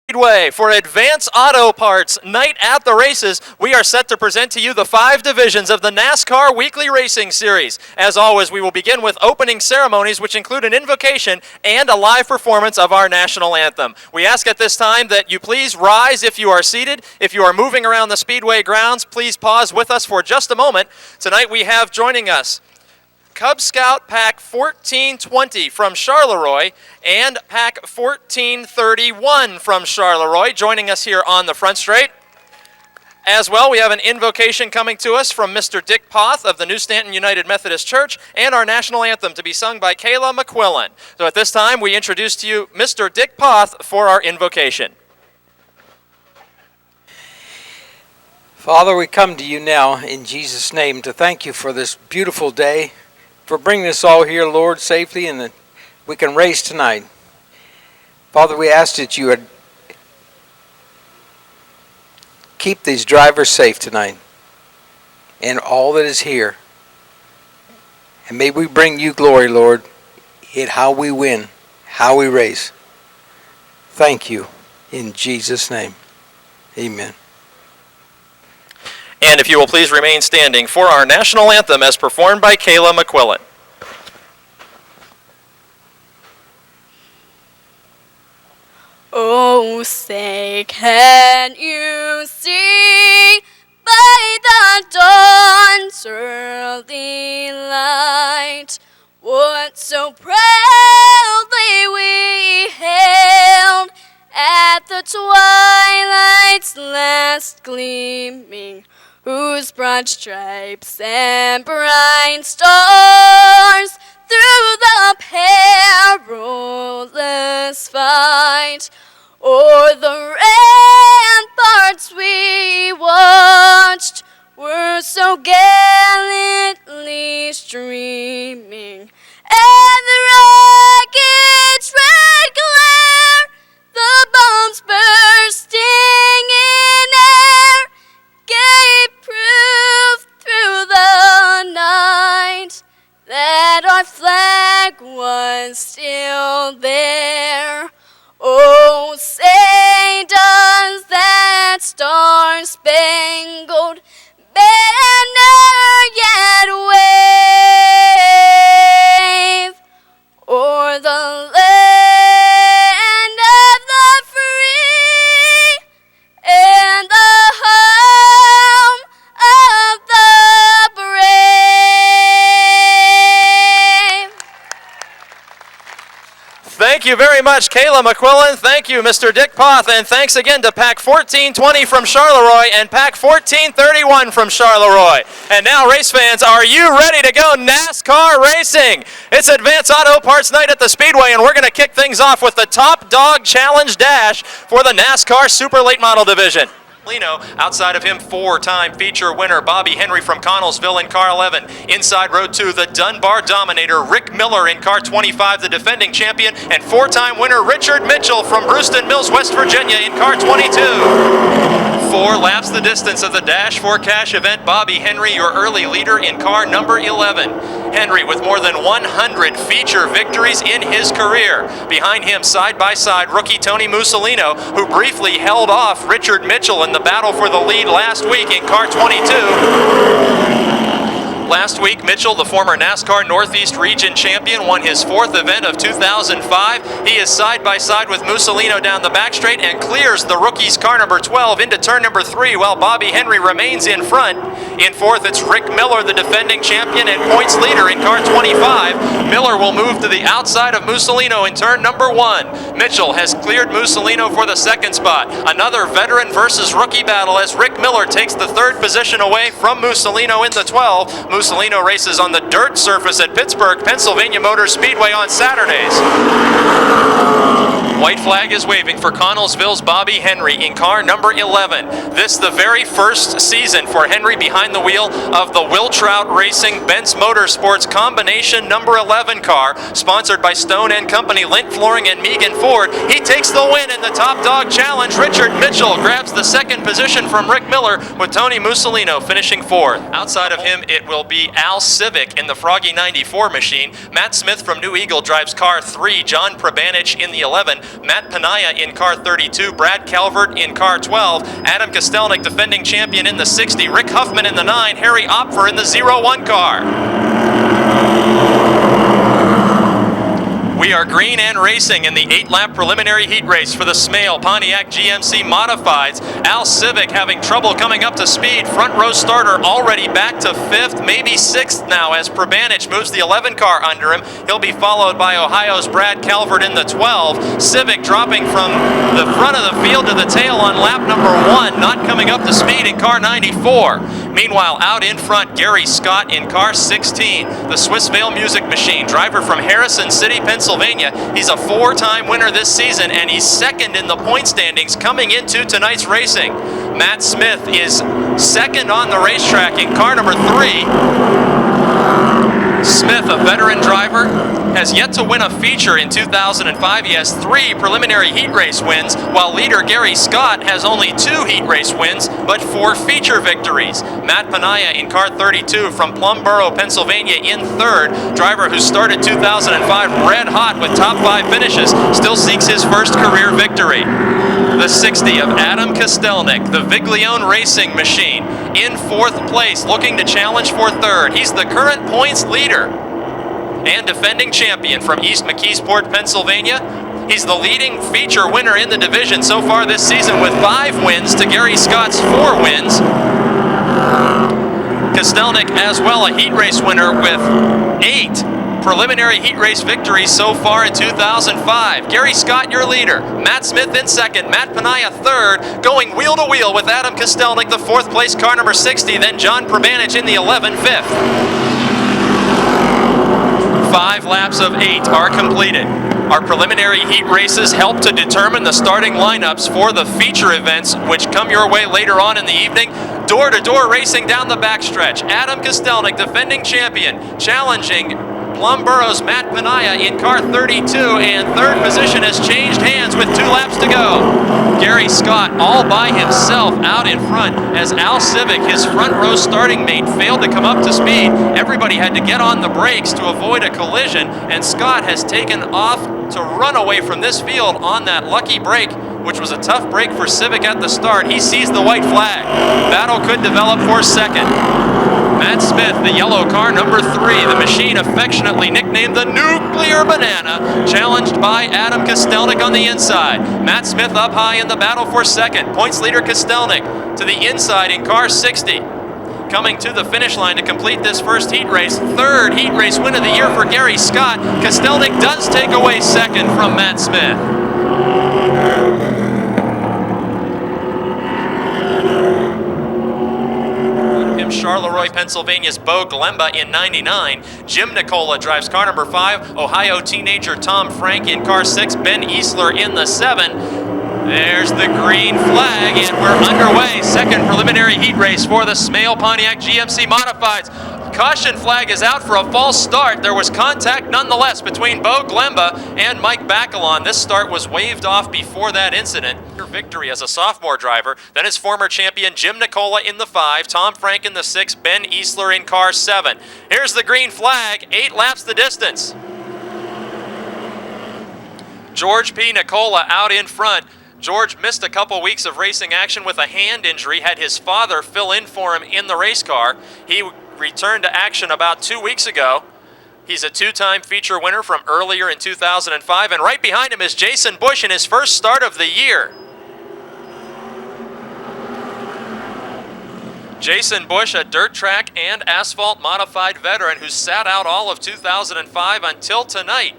Speedway for Advance Auto Parts Night at the Races. We are set to present to you the 5 divisions of the NASCAR Weekly Racing Series. As always, we will begin with opening ceremonies, which include an invocation and a live performance of our national anthem. We ask at this time that you please rise if you are seated. If you are moving around the Speedway grounds, please pause with us for just a moment. Tonight we have joining us Cub Scout Pack 1420 from Charleroi and Pack 1431 from Charleroi joining us here on the front straight. As well, we have an invocation coming to us from Mr. Dick Poth of the New Stanton United Methodist Church and our national anthem to be sung by Kayla McQuillan. So at this time, we introduce to you Mr. Dick Poth for our invocation. Father, we come to you now in Jesus' name to thank you for this beautiful day, for bringing us all here, Lord, safely, and that we can race tonight. Father, we ask that you would keep these drivers safe tonight and all that is here. And may we bring you glory, Lord, in how we win, how we race. Thank you in Jesus' name. Amen. And if you will please remain standing for our national anthem as performed by Kayla McQuillan. Oh, say, can you see by the dawn's early light what so proudly we hailed at the twilight's last gleaming, whose broad stripes and bright stars through the perilous fight o'er the ramparts we watched were so gallantly streaming, and the rocket's red glare, the bombs bursting in air, gave proof through the night that our flag was still there. Oh, say does that star-spangled banner yet wave o'er the land of the free and the home of the brave? Thank you very much, Kayla McQuillan. Thank you, Mr. Dick Poth. And thanks again to Pack 1420 from Charleroi and Pack 1431 from Charleroi. And now, race fans, are you ready to go NASCAR racing? It's Advance Auto Parts Night at the Speedway, and we're going to kick things off with the Top Dog Challenge Dash for the NASCAR Super Late Model Division. Outside of him, 4-time feature winner Bobby Henry from Connellsville in car 11. Inside row 2, the Dunbar Dominator Rick Miller in car 25, the defending champion, and 4-time winner Richard Mitchell from Brewston Mills, West Virginia in car 22. 4 laps the distance of the Dash for Cash event. Bobby Henry, your early leader in car number 11. Henry with more than 100 feature victories in his career. Behind him, side by side, rookie Tony Mussolino, who briefly held off Richard Mitchell in the battle for the lead last week in car 22. Last week, Mitchell, the former NASCAR Northeast Region champion, won his 4th event of 2005. He is side by side with Mussolino down the back straight and clears the rookie's car number 12 into turn number 3, while Bobby Henry remains in front. In 4th, it's Rick Miller, the defending champion and points leader in car 25. Miller will move to the outside of Mussolino in turn number 1. Mitchell has cleared Mussolino for the 2nd spot. Another veteran versus rookie battle as Rick Miller takes the 3rd position away from Mussolino in the 12. Mussolino races on the dirt surface at Pittsburgh, Pennsylvania Motor Speedway on Saturdays. White flag is waving for Connellsville's Bobby Henry in car number 11. This the very first season for Henry behind the wheel of the Will Trout Racing Benz Motorsports Combination number 11 car, sponsored by Stone & Company, Lint Flooring, and Megan Ford. He takes the win in the Top Dog Challenge. Richard Mitchell grabs the 2nd position from Rick Miller, with Tony Mussolino finishing 4th. Outside of him, it will be Al Civic in the Froggy 94 machine. Matt Smith from New Eagle drives car 3, John Pribanich in the 11. Matt Panaya in car 32, Brad Calvert in car 12, Adam Kostelnik defending champion in the 60, Rick Huffman in the 9, Harry Opfer in the 01 car. We are green and racing in the 8-lap preliminary heat race for the Smale Pontiac GMC Modifieds. Al Civic having trouble coming up to speed. Front row starter already back to 5th, maybe 6th now as Pribanich moves the 11 car under him. He'll be followed by Ohio's Brad Calvert in the 12. Civic dropping from the front of the field to the tail on lap number 1, not coming up to speed in car 94. Meanwhile, out in front, Gary Scott in car 16. The Swissvale Music Machine, driver from Harrison City, Pennsylvania. He's a 4-time winner this season, and he's second in the point standings coming into tonight's racing. Matt Smith is second on the racetrack in car number 3. Smith, a veteran driver, has yet to win a feature in 2005. He has 3 preliminary heat race wins, while leader Gary Scott has only 2 heat race wins, but 4 feature victories. Matt Panaya in car 32 from Plumboro, Pennsylvania in 3rd. Driver who started 2005 red hot with top 5 finishes, still seeks his first career victory. The 60 of Adam Kostelnik, the Viglione Racing Machine, in 4th place, looking to challenge for 3rd. He's the current points leader and defending champion from East McKeesport, Pennsylvania. He's the leading feature winner in the division so far this season with 5 wins to Gary Scott's 4 wins. Kostelnik as well, a heat race winner with 8 preliminary heat race victories so far in 2005. Gary Scott, your leader. Matt Smith in 2nd. Matt Panaya 3rd. Going wheel to wheel with Adam Kostelnik, the 4th place car number 60. Then John Pribanich in the 11, 5th. 5 laps of 8 are completed. Our preliminary heat races help to determine the starting lineups for the feature events, which come your way later on in the evening. Door-to-door racing down the backstretch. Adam Kostelnik, defending champion, challenging Plumboro's Matt Panaya in car 32, and 3rd position has changed hands with 2 laps to go. Gary Scott all by himself out in front as Al Civic, his front row starting mate, failed to come up to speed. Everybody had to get on the brakes to avoid a collision, and Scott has taken off to run away from this field on that lucky break, which was a tough break for Civic at the start. He sees the white flag. Battle could develop for 2nd. Matt Smith, the yellow car number 3, the machine affectionately nicknamed the Nuclear Banana, challenged by Adam Kostelnik on the inside. Matt Smith up high in the battle for 2nd. Points leader Kostelnik to the inside in car 60. Coming to the finish line to complete this first heat race. 3rd heat race win of the year for Gary Scott. Kostelnik does take away 2nd from Matt Smith. Charleroi, Pennsylvania's Bo Glemba in 99. Jim Nicola drives car number 5. Ohio teenager Tom Frank in car 6. Ben Easler in the 7. There's the green flag, and we're underway. 2nd preliminary heat race for the Smale Pontiac GMC Modifieds. Caution flag is out for a false start. There was contact nonetheless between Bo Glemba and Mike Bacalon. This start was waved off before that incident. Victory as a sophomore driver. Then his former champion Jim Nicola in the 5, Tom Frank in the 6, Ben Easler in car 7. Here's the green flag, 8 laps the distance. George P. Nicola out in front. George missed a couple weeks of racing action with a hand injury, had his father fill in for him in the race car. He returned to action about 2 weeks ago. He's a 2-time feature winner from earlier in 2005, and right behind him is Jason Bush in his first start of the year. Jason Bush, a dirt track and asphalt modified veteran who sat out all of 2005 until tonight.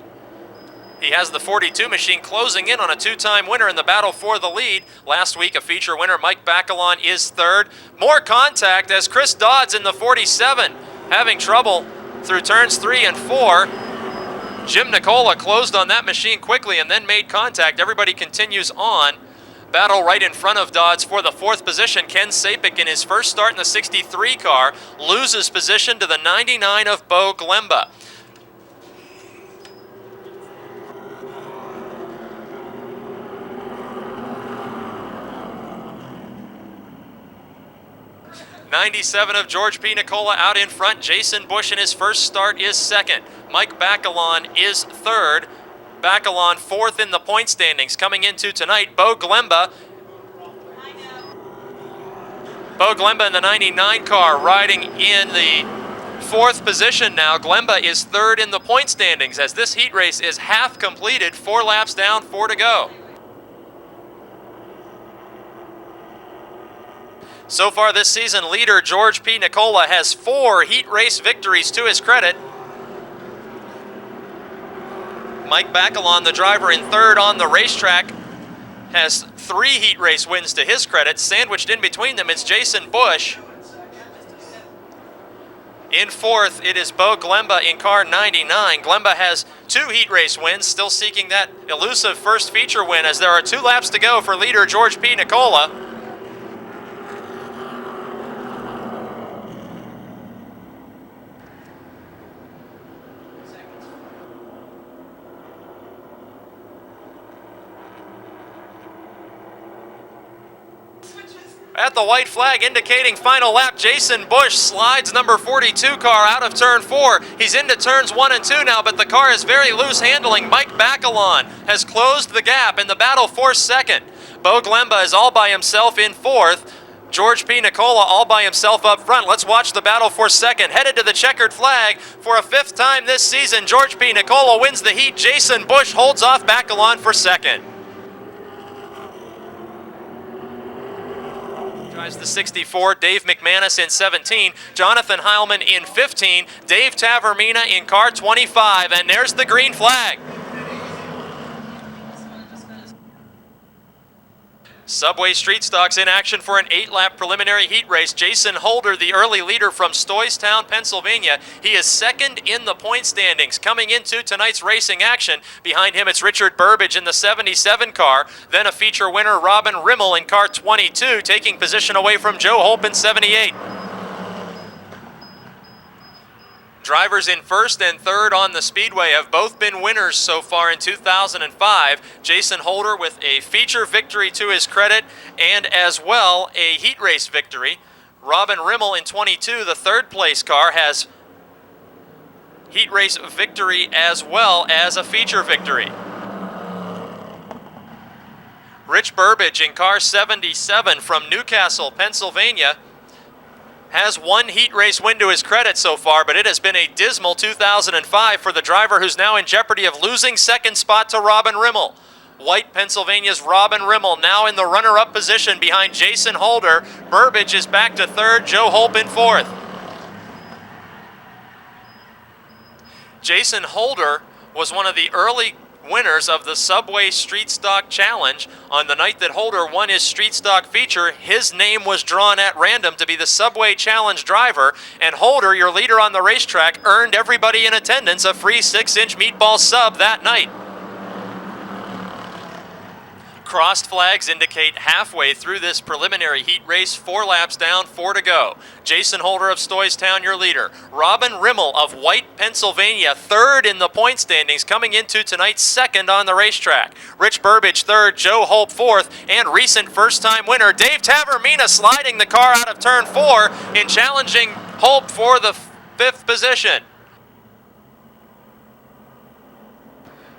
He has the 42 machine closing in on a 2-time winner in the battle for the lead. Last week, a feature winner, Mike Bacalon, is 3rd. More contact as Chris Dodds in the 47, having trouble through turns 3 and 4. Jim Nicola closed on that machine quickly and then made contact. Everybody continues on. Battle right in front of Dodds for the 4th position. Ken Sapik in his first start in the 63 car loses position to the 99 of Bo Glemba. '97 of George P. Nicola out in front. Jason Bush in his first start is 2nd. Mike Bacalon is 3rd. Bacalon fourth in the point standings. Coming into tonight, Bo Glemba. Bo Glemba in the 99 car riding in the fourth position now. Glemba is third in the point standings as this heat race is half completed. 4 laps down, 4 to go. So far this season, leader George P. Nicola has 4 heat race victories to his credit. Mike Bacalon, the driver in third on the racetrack, has 3 heat race wins to his credit. Sandwiched in between them is Jason Bush. In fourth, it is Bo Glemba in car 99. Glemba has 2 heat race wins, still seeking that elusive first feature win as there are 2 laps to go for leader George P. Nicola. At the white flag indicating final lap, Jason Bush slides number 42 car out of turn 4. He's into turns 1 and 2 now, but the car is very loose handling. Mike Bacalon has closed the gap in the battle for second. Bo Glemba is all by himself in fourth. George P. Nicola all by himself up front. Let's watch the battle for second. Headed to the checkered flag for a 5th time this season. George P. Nicola wins the heat. Jason Bush holds off Bacalon for second. Drives the 64, Dave McManus in 17, Jonathan Heilman in 15, Dave Tavermina in car 25, and there's the green flag. Subway Street Stocks in action for an 8-lap preliminary heat race. Jason Holder, the early leader from Stoystown, Pennsylvania. He is second in the point standings. Coming into tonight's racing action, behind him it's Richard Burbage in the 77 car. Then a feature winner, Robin Rimmel in car 22, taking position away from Joe Hope in 78. Drivers in first and third on the Speedway have both been winners so far in 2005. Jason Holder with a feature victory to his credit and as well a heat race victory. Robin Rimmel in 22, the third place car, has heat race victory as well as a feature victory. Rich Burbage in car 77 from Newcastle, Pennsylvania, has 1 heat race win to his credit so far, but it has been a dismal 2005 for the driver who's now in jeopardy of losing second spot to Robin Rimmel. White, Pennsylvania's Robin Rimmel now in the runner-up position behind Jason Holder. Burbage is back to third, Joe Hope in fourth. Jason Holder was one of the early winners of the Subway Street Stock Challenge. On the night that Holder won his Street Stock feature, his name was drawn at random to be the Subway Challenge driver, and Holder, your leader on the racetrack, earned everybody in attendance a free 6-inch meatball sub that night. Crossed flags indicate halfway through this preliminary heat race, 4 laps down, 4 to go. Jason Holder of Stoystown, your leader. Robin Rimmel of White, Pennsylvania, third in the point standings, coming into tonight's second on the racetrack. Rich Burbage third, Joe Hope fourth, and recent first-time winner Dave Tavermina sliding the car out of turn 4 in challenging Hope for the 5th position.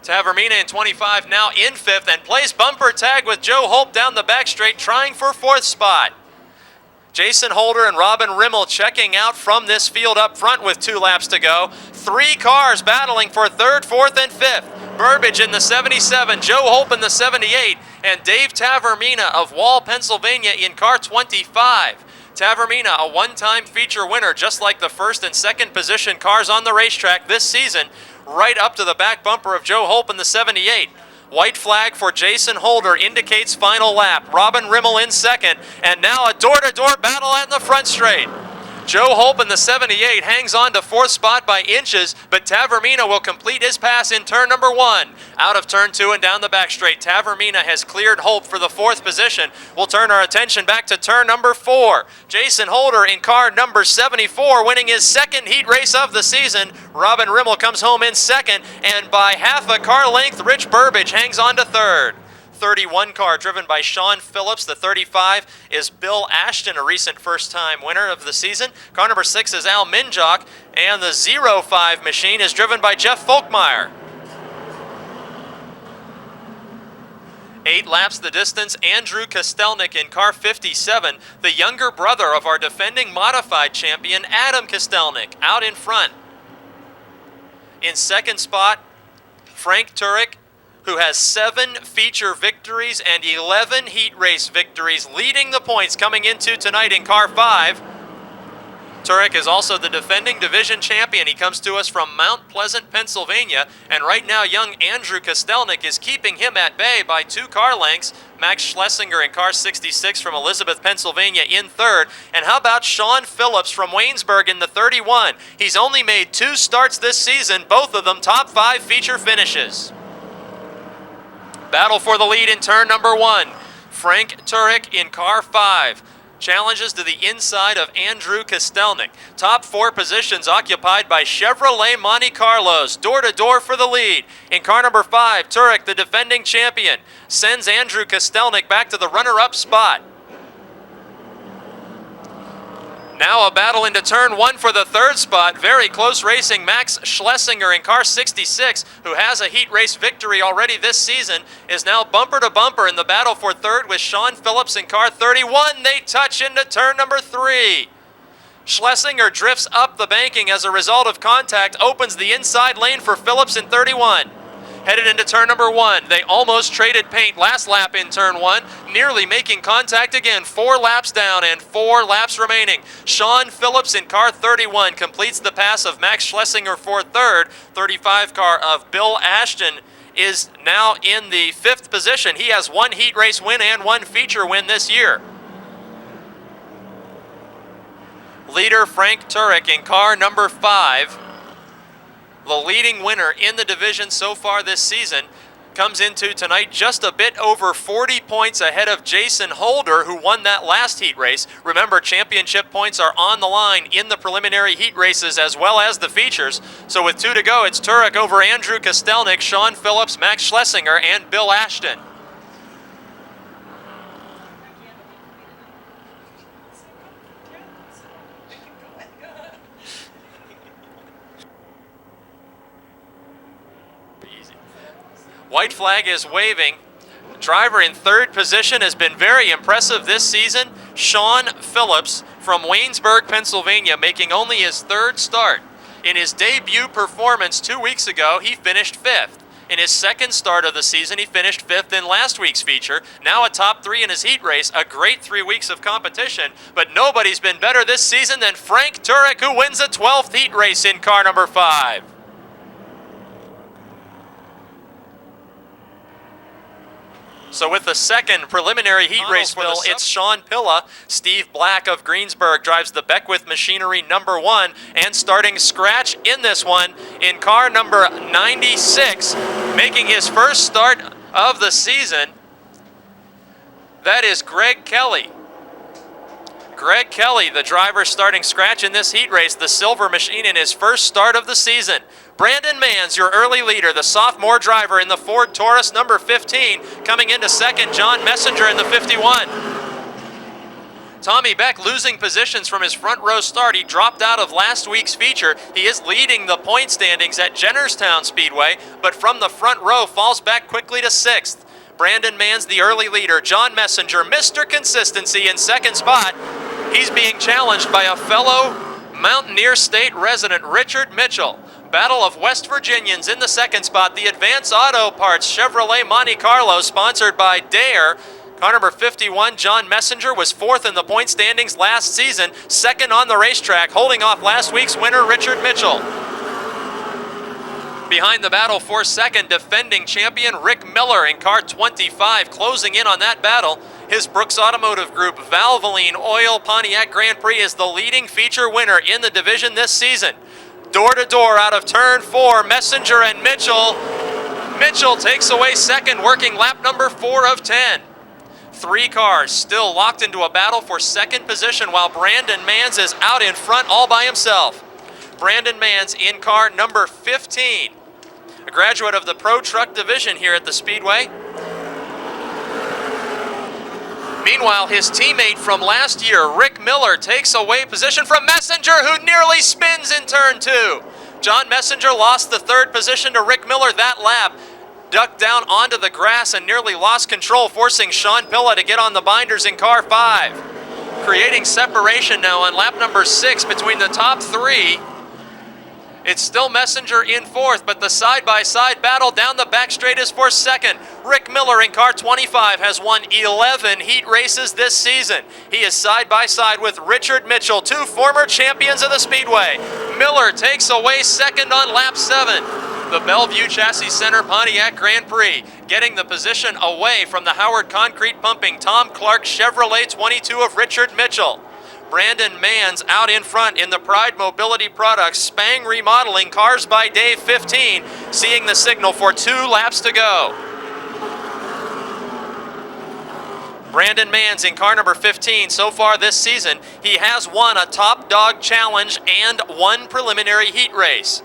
Tavermina in 25, now in 5th, and plays bumper tag with Joe Hope down the back straight, trying for 4th spot. Jason Holder and Robin Rimmel checking out from this field up front with 2 laps to go. 3 cars battling for 3rd, 4th, and 5th. Burbage in the 77, Joe Hope in the 78, and Dave Tavermina of Wall, Pennsylvania in car 25. Tavermina, a one-time feature winner, just like the 1st and 2nd position cars on the racetrack this season, right up to the back bumper of Joe Hope in the 78. White flag for Jason Holder indicates final lap. Robin Rimmel in 2nd, and now a door-to-door battle at the front straight. Joe Hope in the 78 hangs on to 4th spot by inches, but Tavermina will complete his pass in turn number 1. Out of turn 2 and down the back straight, Tavermina has cleared Hope for the 4th position. We'll turn our attention back to turn number 4. Jason Holder in car number 74, winning his 2nd heat race of the season. Robin Rimmel comes home in 2nd, and by half a car length, Rich Burbage hangs on to 3rd. 31 car driven by Sean Phillips. The 35 is Bill Ashton, a recent first-time winner of the season. Car number 6 is Al Minjock, and the 05 machine is driven by Jeff Folkmeyer. 8 laps the distance, Andrew Kostelnik in car 57, the younger brother of our defending modified champion, Adam Kostelnik, out in front. In second spot, Frank Turek, who has 7 feature victories and 11 heat race victories, leading the points coming into tonight in car 5. Turek is also the defending division champion. He comes to us from Mount Pleasant, Pennsylvania, and right now young Andrew Kostelnik is keeping him at bay by 2 car lengths. Max Schlesinger in car 66 from Elizabeth, Pennsylvania in third. And how about Sean Phillips from Waynesburg in the 31? He's only made 2 starts this season, both of them top 5 feature finishes. Battle for the lead in turn number 1. Frank Turek in car 5. Challenges to the inside of Andrew Kostelnik. Top 4 positions occupied by Chevrolet Monte Carlos, door to door for the lead. In car number 5, Turek, the defending champion, sends Andrew Kostelnik back to the runner-up spot. Now a battle into turn 1 for the 3rd spot. Very close racing. Max Schlesinger in car 66, who has a heat race victory already this season, is now bumper to bumper in the battle for 3rd with Sean Phillips in car 31. They touch into turn number 3. Schlesinger drifts up the banking as a result of contact, opens the inside lane for Phillips in 31. Headed into turn number 1. They almost traded paint last lap in turn 1, nearly making contact again. 4 laps down and 4 laps remaining. Sean Phillips in car 31 completes the pass of Max Schlesinger for 3rd. 35 car of Bill Ashton is now in the 5th position. He has 1 heat race win and 1 feature win this year. Leader Frank Turek in car number 5. The leading winner in the division so far this season, comes into tonight just a bit over 40 points ahead of Jason Holder, who won that last heat race. Remember, championship points are on the line in the preliminary heat races as well as the features. So with 2 to go, it's Turek over Andrew Kostelnik, Sean Phillips, Max Schlesinger, and Bill Ashton. White flag is waving. Driver in 3rd position has been very impressive this season. Sean Phillips from Waynesburg, Pennsylvania, making only his 3rd start. In his debut performance 2 weeks ago, he finished 5th. In his 2nd start of the season, he finished 5th in last week's feature. Now a top 3 in his heat race, a great 3 weeks of competition. But nobody's been better this season than Frank Turek, who wins a 12th heat race in car number 5. So with the 2nd preliminary heat race fill, it's Sean Pilla. Steve Black of Greensburg drives the Beckwith Machinery number 1, and starting scratch in this one in car number 96, making his first start of the season. That is Greg Kelly. Greg Kelly, the driver starting scratch in this heat race, the silver machine in his first start of the season. Brandon Manns, your early leader, the sophomore driver in the Ford Taurus number 15. Coming into 2nd, John Messenger in the 51. Tommy Beck losing positions from his front row start. He dropped out of last week's feature. He is leading the point standings at Jennerstown Speedway, but from the front row falls back quickly to 6th. Brandon Manns, the early leader. John Messenger, Mr. Consistency, in 2nd spot. He's being challenged by a fellow Mountaineer State resident, Richard Mitchell. Battle of West Virginians in the 2nd spot. The Advance Auto Parts Chevrolet Monte Carlo, sponsored by Dare. Car number 51, John Messenger, was 4th in the point standings last season, 2nd on the racetrack, holding off last week's winner, Richard Mitchell. Behind the battle for 2nd, defending champion Rick Miller in car 25, closing in on that battle. His Brooks Automotive Group Valvoline Oil Pontiac Grand Prix is the leading feature winner in the division this season. Door to door out of turn 4, Messenger and Mitchell. Mitchell takes away 2nd, working lap number 4 of 10. 3 cars still locked into a battle for 2nd position, while Brandon Manns is out in front all by himself. Brandon Manns in car number 15, a graduate of the Pro Truck Division here at the Speedway. Meanwhile, his teammate from last year, Rick Miller, takes away position from Messenger, who nearly spins in turn 2. John Messenger lost the 3rd position to Rick Miller that lap. ducked down onto the grass and nearly lost control, forcing Sean Pilla to get on the binders in car 5. Creating separation now on lap number 6 between the top 3. It's still Messenger in 4th, but the side-by-side battle down the back straight is for 2nd. Rick Miller in car 25 has won 11 heat races this season. He is side-by-side with Richard Mitchell, 2 former champions of the Speedway. Miller takes away 2nd on lap 7. The Bellevue Chassis Center Pontiac Grand Prix, getting the position away from the Howard Concrete Pumping Tom Clark Chevrolet 22 of Richard Mitchell. Brandon Manns out in front in the Pride Mobility Products Spang Remodeling Cars by Dave 15, seeing the signal for 2 laps to go. Brandon Manns in car number 15 so far this season. He has won a Top Dog Challenge and 1 preliminary heat race.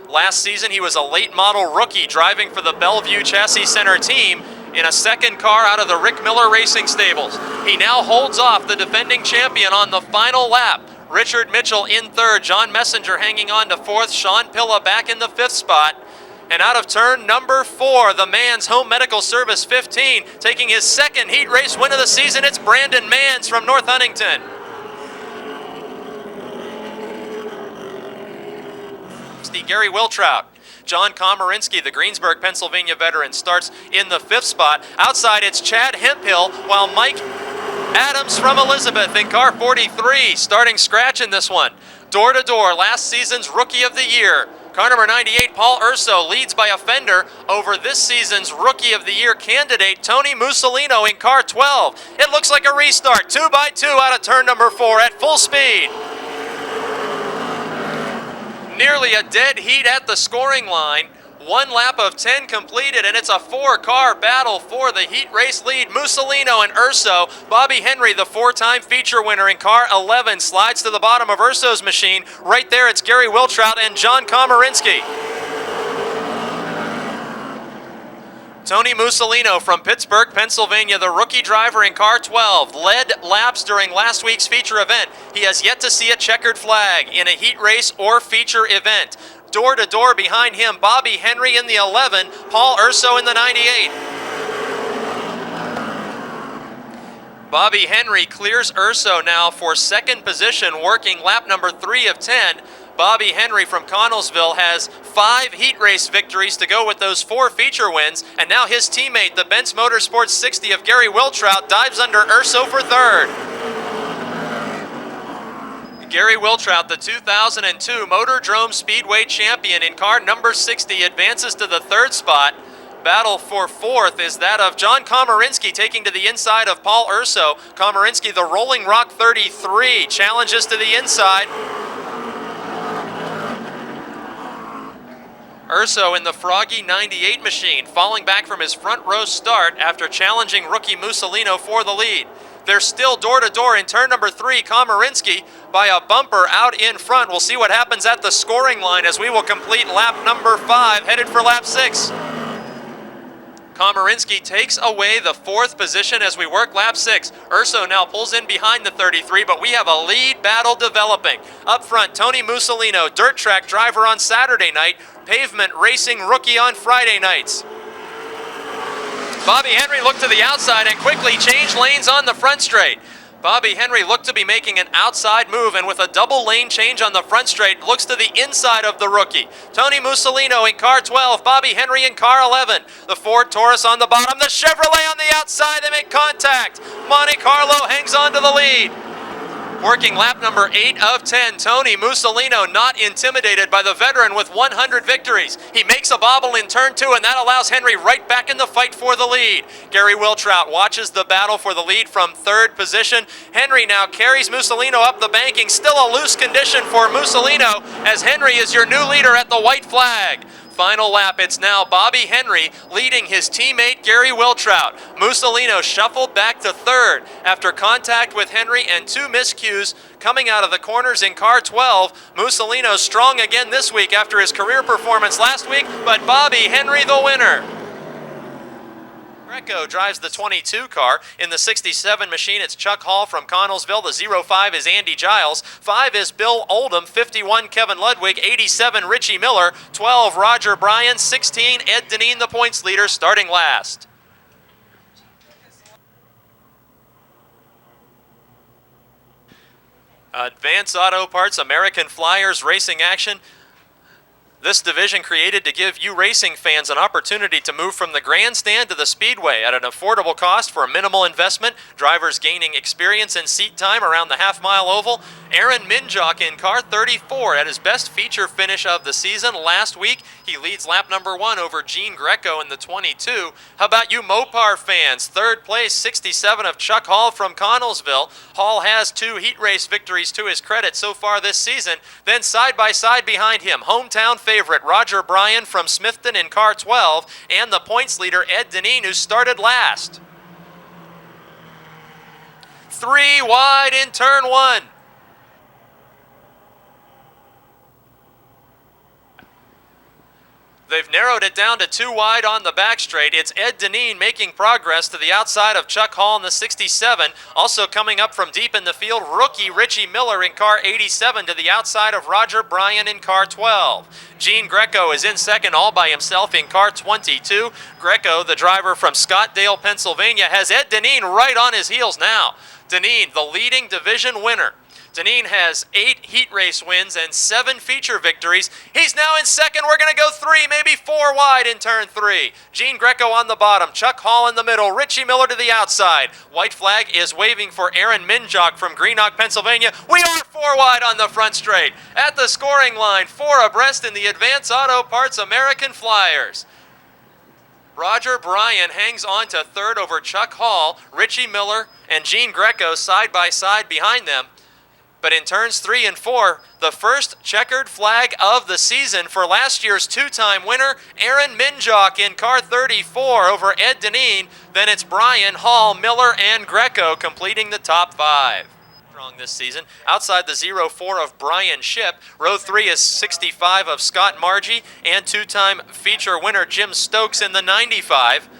Last season he was a late model rookie driving for the Bellevue Chassis Center team in a 2nd car out of the Rick Miller Racing Stables. He now holds off the defending champion on the final lap. Richard Mitchell in 3rd, John Messenger hanging on to 4th, Sean Pilla back in the 5th spot. And out of turn number 4, the Manns Home Medical Service 15, taking his 2nd heat race win of the season, it's Brandon Manns from North Huntington. Gary Wiltrout. John Komarinsky, the Greensburg, Pennsylvania veteran, starts in the 5th spot. Outside, it's Chad Hemphill, while Mike Adams from Elizabeth in car 43, starting scratch in this one. Door to door, last season's Rookie of the Year. Car number 98, Paul Urso, leads by a fender over this season's Rookie of the Year candidate, Tony Mussolino in car 12. It looks like a restart, 2 by 2 out of turn number 4 at full speed. Nearly a dead heat at the scoring line. 1 lap of 10 completed, and it's a 4-car battle for the heat race lead. Mussolino and Urso. Bobby Henry, the 4-time feature winner in car 11, slides to the bottom of Urso's machine. Right there, it's Gary Wiltrout and John Komarinsky. Tony Mussolino from Pittsburgh, Pennsylvania, the rookie driver in car 12, led laps during last week's feature event. He has yet to see a checkered flag in a heat race or feature event. Door to door behind him, Bobby Henry in the 11, Paul Urso in the 98. Bobby Henry clears Urso now for 2nd position, working lap number 3 of 10. Bobby Henry from Connellsville has 5 heat race victories to go with those 4 feature wins, and now his teammate, the Benz Motorsports 60 of Gary Wiltrout, dives under Urso for 3rd. Gary Wiltrout, the 2002 Motordrome Speedway champion in car number 60, advances to the 3rd spot. Battle for 4th is that of John Komarinsky, taking to the inside of Paul Urso. Komarinsky, the Rolling Rock 33, challenges to the inside. Urso in the Froggy 98 machine, falling back from his front row start after challenging rookie Mussolino for the lead. They're still door-to-door in turn number 3. Komarinsky by a bumper out in front. We'll see what happens at the scoring line as we will complete lap number 5, headed for lap 6. Komarinsky takes away the 4th position as we work lap 6. Urso now pulls in behind the 33, but we have a lead battle developing. Up front, Tony Mussolino, dirt track driver on Saturday night, pavement racing rookie on Friday nights. Bobby Henry looked to the outside and quickly changed lanes on the front straight. Bobby Henry looked to be making an outside move, and with a double lane change on the front straight, looks to the inside of the rookie. Tony Mussolino in car 12, Bobby Henry in car 11. The Ford Taurus on the bottom, the Chevrolet on the outside, they make contact. Monte Carlo hangs on to the lead. Working lap number 8 of 10, Tony Mussolino not intimidated by the veteran with 100 victories. He makes a bobble in turn 2, and that allows Henry right back in the fight for the lead. Gary Wiltrout watches the battle for the lead from 3rd position. Henry now carries Mussolino up the banking. Still a loose condition for Mussolino, as Henry is your new leader at the white flag. Final lap, it's now Bobby Henry leading his teammate Gary Wiltrout. Mussolino shuffled back to 3rd after contact with Henry and 2 miscues coming out of the corners in car 12. Mussolino strong again this week after his career performance last week, but Bobby Henry the winner. Greco drives the 22 car. In the 67 machine, it's Chuck Hall from Connellsville. The 05 is Andy Giles. 5 is Bill Oldham. 51, Kevin Ludwig. 87, Richie Miller. 12, Roger Bryan. 16, Ed Deneen, the points leader, starting last. Advance Auto Parts, American Flyers racing action. This division created to give you racing fans an opportunity to move from the grandstand to the speedway at an affordable cost for a minimal investment. Drivers gaining experience and seat time around the half-mile oval. Aaron Minjock in car 34 at his best feature finish of the season last week. He leads lap number 1 over Gene Greco in the 22. How about you Mopar fans? Third place, 67 of Chuck Hall from Connellsville. Hall has 2 heat race victories to his credit so far this season. Then side by side behind him, hometown favorite Roger Bryan from Smithton in car 12, and the points leader Ed Deneen, who started last. 3 wide in turn 1. They've narrowed it down to 2 wide on the back straight. It's Ed Deneen making progress to the outside of Chuck Hall in the 67. Also coming up from deep in the field, rookie Richie Miller in car 87 to the outside of Roger Bryan in car 12. Gene Greco is in second all by himself in car 22. Greco, the driver from Scottdale, Pennsylvania, has Ed Deneen right on his heels now. Deneen, the leading division winner. Deneen has 8 heat race wins and 7 feature victories. He's now in second. We're going to go 3, maybe 4 wide in turn 3. Gene Greco on the bottom, Chuck Hall in the middle, Richie Miller to the outside. White flag is waving for Aaron Minjock from Greenock, Pennsylvania. We are 4 wide on the front straight. At the scoring line, 4 abreast in the Advance Auto Parts American Flyers. Roger Bryan hangs on to third over Chuck Hall, Richie Miller, and Gene Greco side by side behind them. But in turns 3 and 4, the first checkered flag of the season for last year's 2-time winner, Aaron Minjock in car 34 over Ed Deneen. Then it's Bryan, Hall, Miller, and Greco completing the top 5. Strong this season. Outside the 04 of Brian Shipp, row 3 is 65 of Scott Margie and 2-time feature winner Jim Stokes in the 95.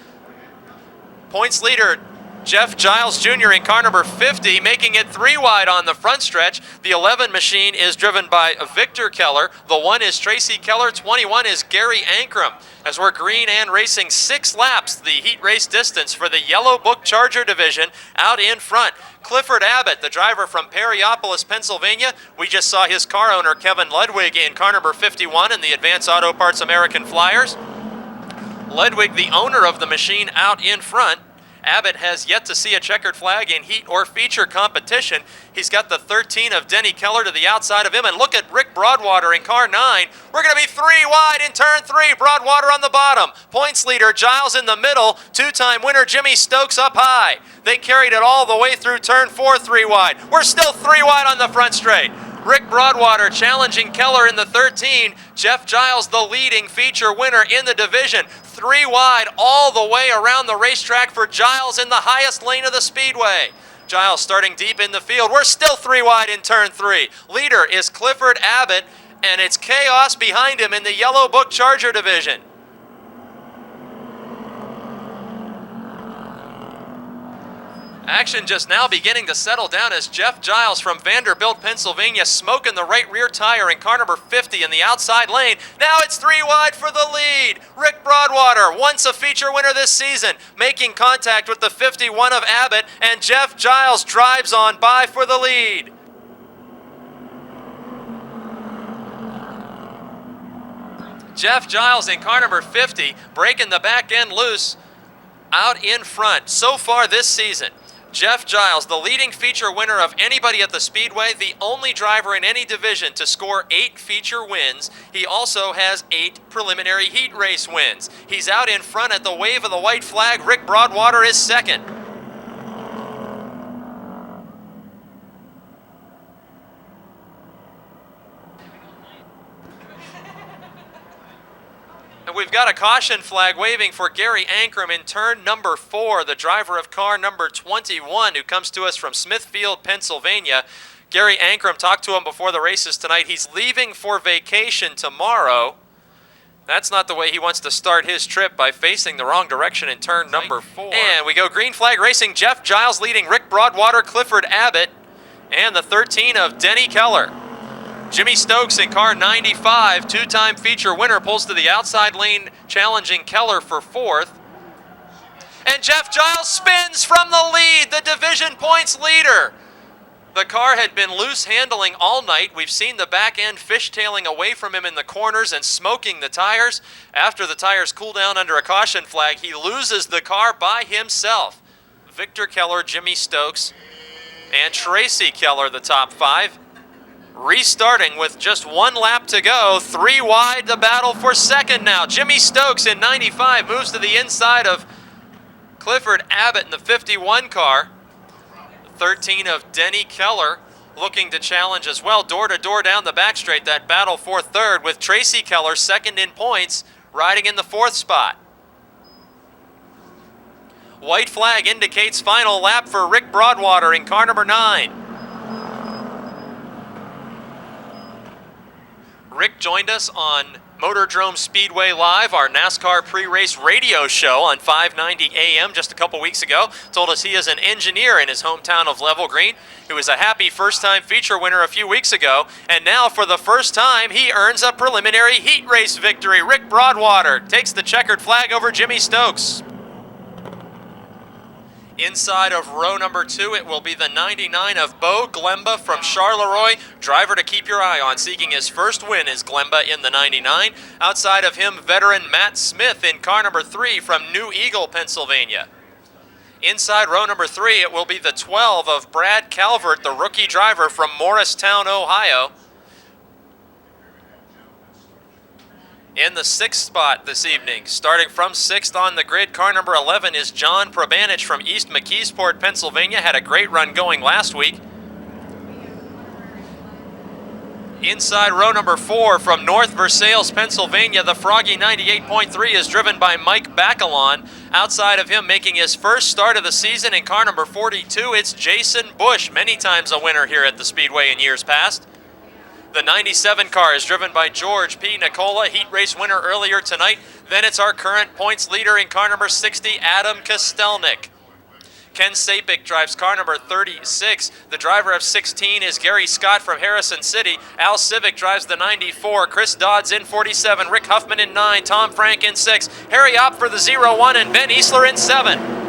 Points leader Jeff Giles Jr. in car number 50, making it 3 wide on the front stretch. The 11 machine is driven by Victor Keller. The 1 is Tracy Keller. 21 is Gary Ankrum. As we're green and racing 6 laps, the heat race distance for the Yellow Book Charger division. Out in front, Clifford Abbott, the driver from Perryopolis, Pennsylvania. We just saw his car owner, Kevin Ludwig, in car number 51 in the Advance Auto Parts American Flyers. Ludwig, the owner of the machine, out in front. Abbott has yet to see a checkered flag in heat or feature competition. He's got the 13 of Denny Keller to the outside of him. And look at Rick Broadwater in car 9. We're going to be 3 wide in turn 3. Broadwater on the bottom. Points leader Giles in the middle. 2-time winner Jimmy Stokes up high. They carried it all the way through turn 4, 3 wide. We're still 3 wide on the front straight. Rick Broadwater challenging Keller in the 13. Jeff Giles, the leading feature winner in the division. 3 wide all the way around the racetrack for Giles in the highest lane of the speedway. Giles starting deep in the field. We're still 3 wide in turn 3. Leader is Clifford Abbott, and it's chaos behind him in the Yellow Book Charger division. Action just now beginning to settle down as Jeff Giles from Vanderbilt, Pennsylvania, smoking the right rear tire in car number 50 in the outside lane. Now it's 3 wide for the lead. Rick Broadwater, once a feature winner this season, making contact with the 51 of Abbott, and Jeff Giles drives on by for the lead. Jeff Giles in car number 50, breaking the back end loose out in front so far this season. Jeff Giles, the leading feature winner of anybody at the Speedway, the only driver in any division to score 8 feature wins. He also has 8 preliminary heat race wins. He's out in front at the wave of the white flag. Rick Broadwater is second. And we've got a caution flag waving for Gary Ankrum in turn number 4, the driver of car number 21, who comes to us from Smithfield, Pennsylvania. Gary Ankrum, talked to him before the races tonight. He's leaving for vacation tomorrow. That's not the way he wants to start his trip, by facing the wrong direction in turn number 4. And we go green flag racing. Jeff Giles leading Rick Broadwater, Clifford Abbott, and the 13 of Denny Keller. Jimmy Stokes in car 95, two-time feature winner, pulls to the outside lane, challenging Keller for 4th. And Jeff Giles spins from the lead, the division points leader. The car had been loose handling all night. We've seen the back end fishtailing away from him in the corners and smoking the tires. After the tires cool down under a caution flag, he loses the car by himself. Victor Keller, Jimmy Stokes, and Tracy Keller, the top 5. Restarting with just 1 lap to go, 3 wide, the battle for second now. Jimmy Stokes in 95 moves to the inside of Clifford Abbott in the 51 car. 13 of Denny Keller looking to challenge as well. Door to door down the back straight, that battle for third, with Tracy Keller second in points, riding in the 4th spot. White flag indicates final lap for Rick Broadwater in car number 9. Rick joined us on Motordrome Speedway Live, our NASCAR pre-race radio show on 590 AM just a couple weeks ago. Told us he is an engineer in his hometown of Level Green. He was a happy first-time feature winner a few weeks ago, and now for the first time he earns a preliminary heat race victory. Rick Broadwater takes the checkered flag over Jimmy Stokes. Inside of row number 2, it will be the 99 of Bo Glemba from Charleroi. Driver to keep your eye on, seeking his first win, is Glemba in the 99. Outside of him, veteran Matt Smith in car number 3 from New Eagle, Pennsylvania. Inside row number 3, it will be the 12 of Brad Calvert, the rookie driver from Morristown, Ohio. In the 6th spot this evening, starting from 6th on the grid, car number 11 is John Pribanich from East McKeesport, Pennsylvania. Had a great run going last week. Inside row number 4 from North Versailles, Pennsylvania, the Froggy 98.3 is driven by Mike Bacalon. Outside of him, making his first start of the season in car number 42, it's Jason Bush, many times a winner here at the Speedway in years past. The 97 car is driven by George P. Nicola, heat race winner earlier tonight. Then it's our current points leader in car number 60, Adam Kostelnik. Ken Sapik drives car number 36. The driver of 16 is Gary Scott from Harrison City. Al Civic drives the 94. Chris Dodds in 47. Rick Huffman in 9. Tom Frank in 6. Harry Opp for the 01 and Ben Easler in 7.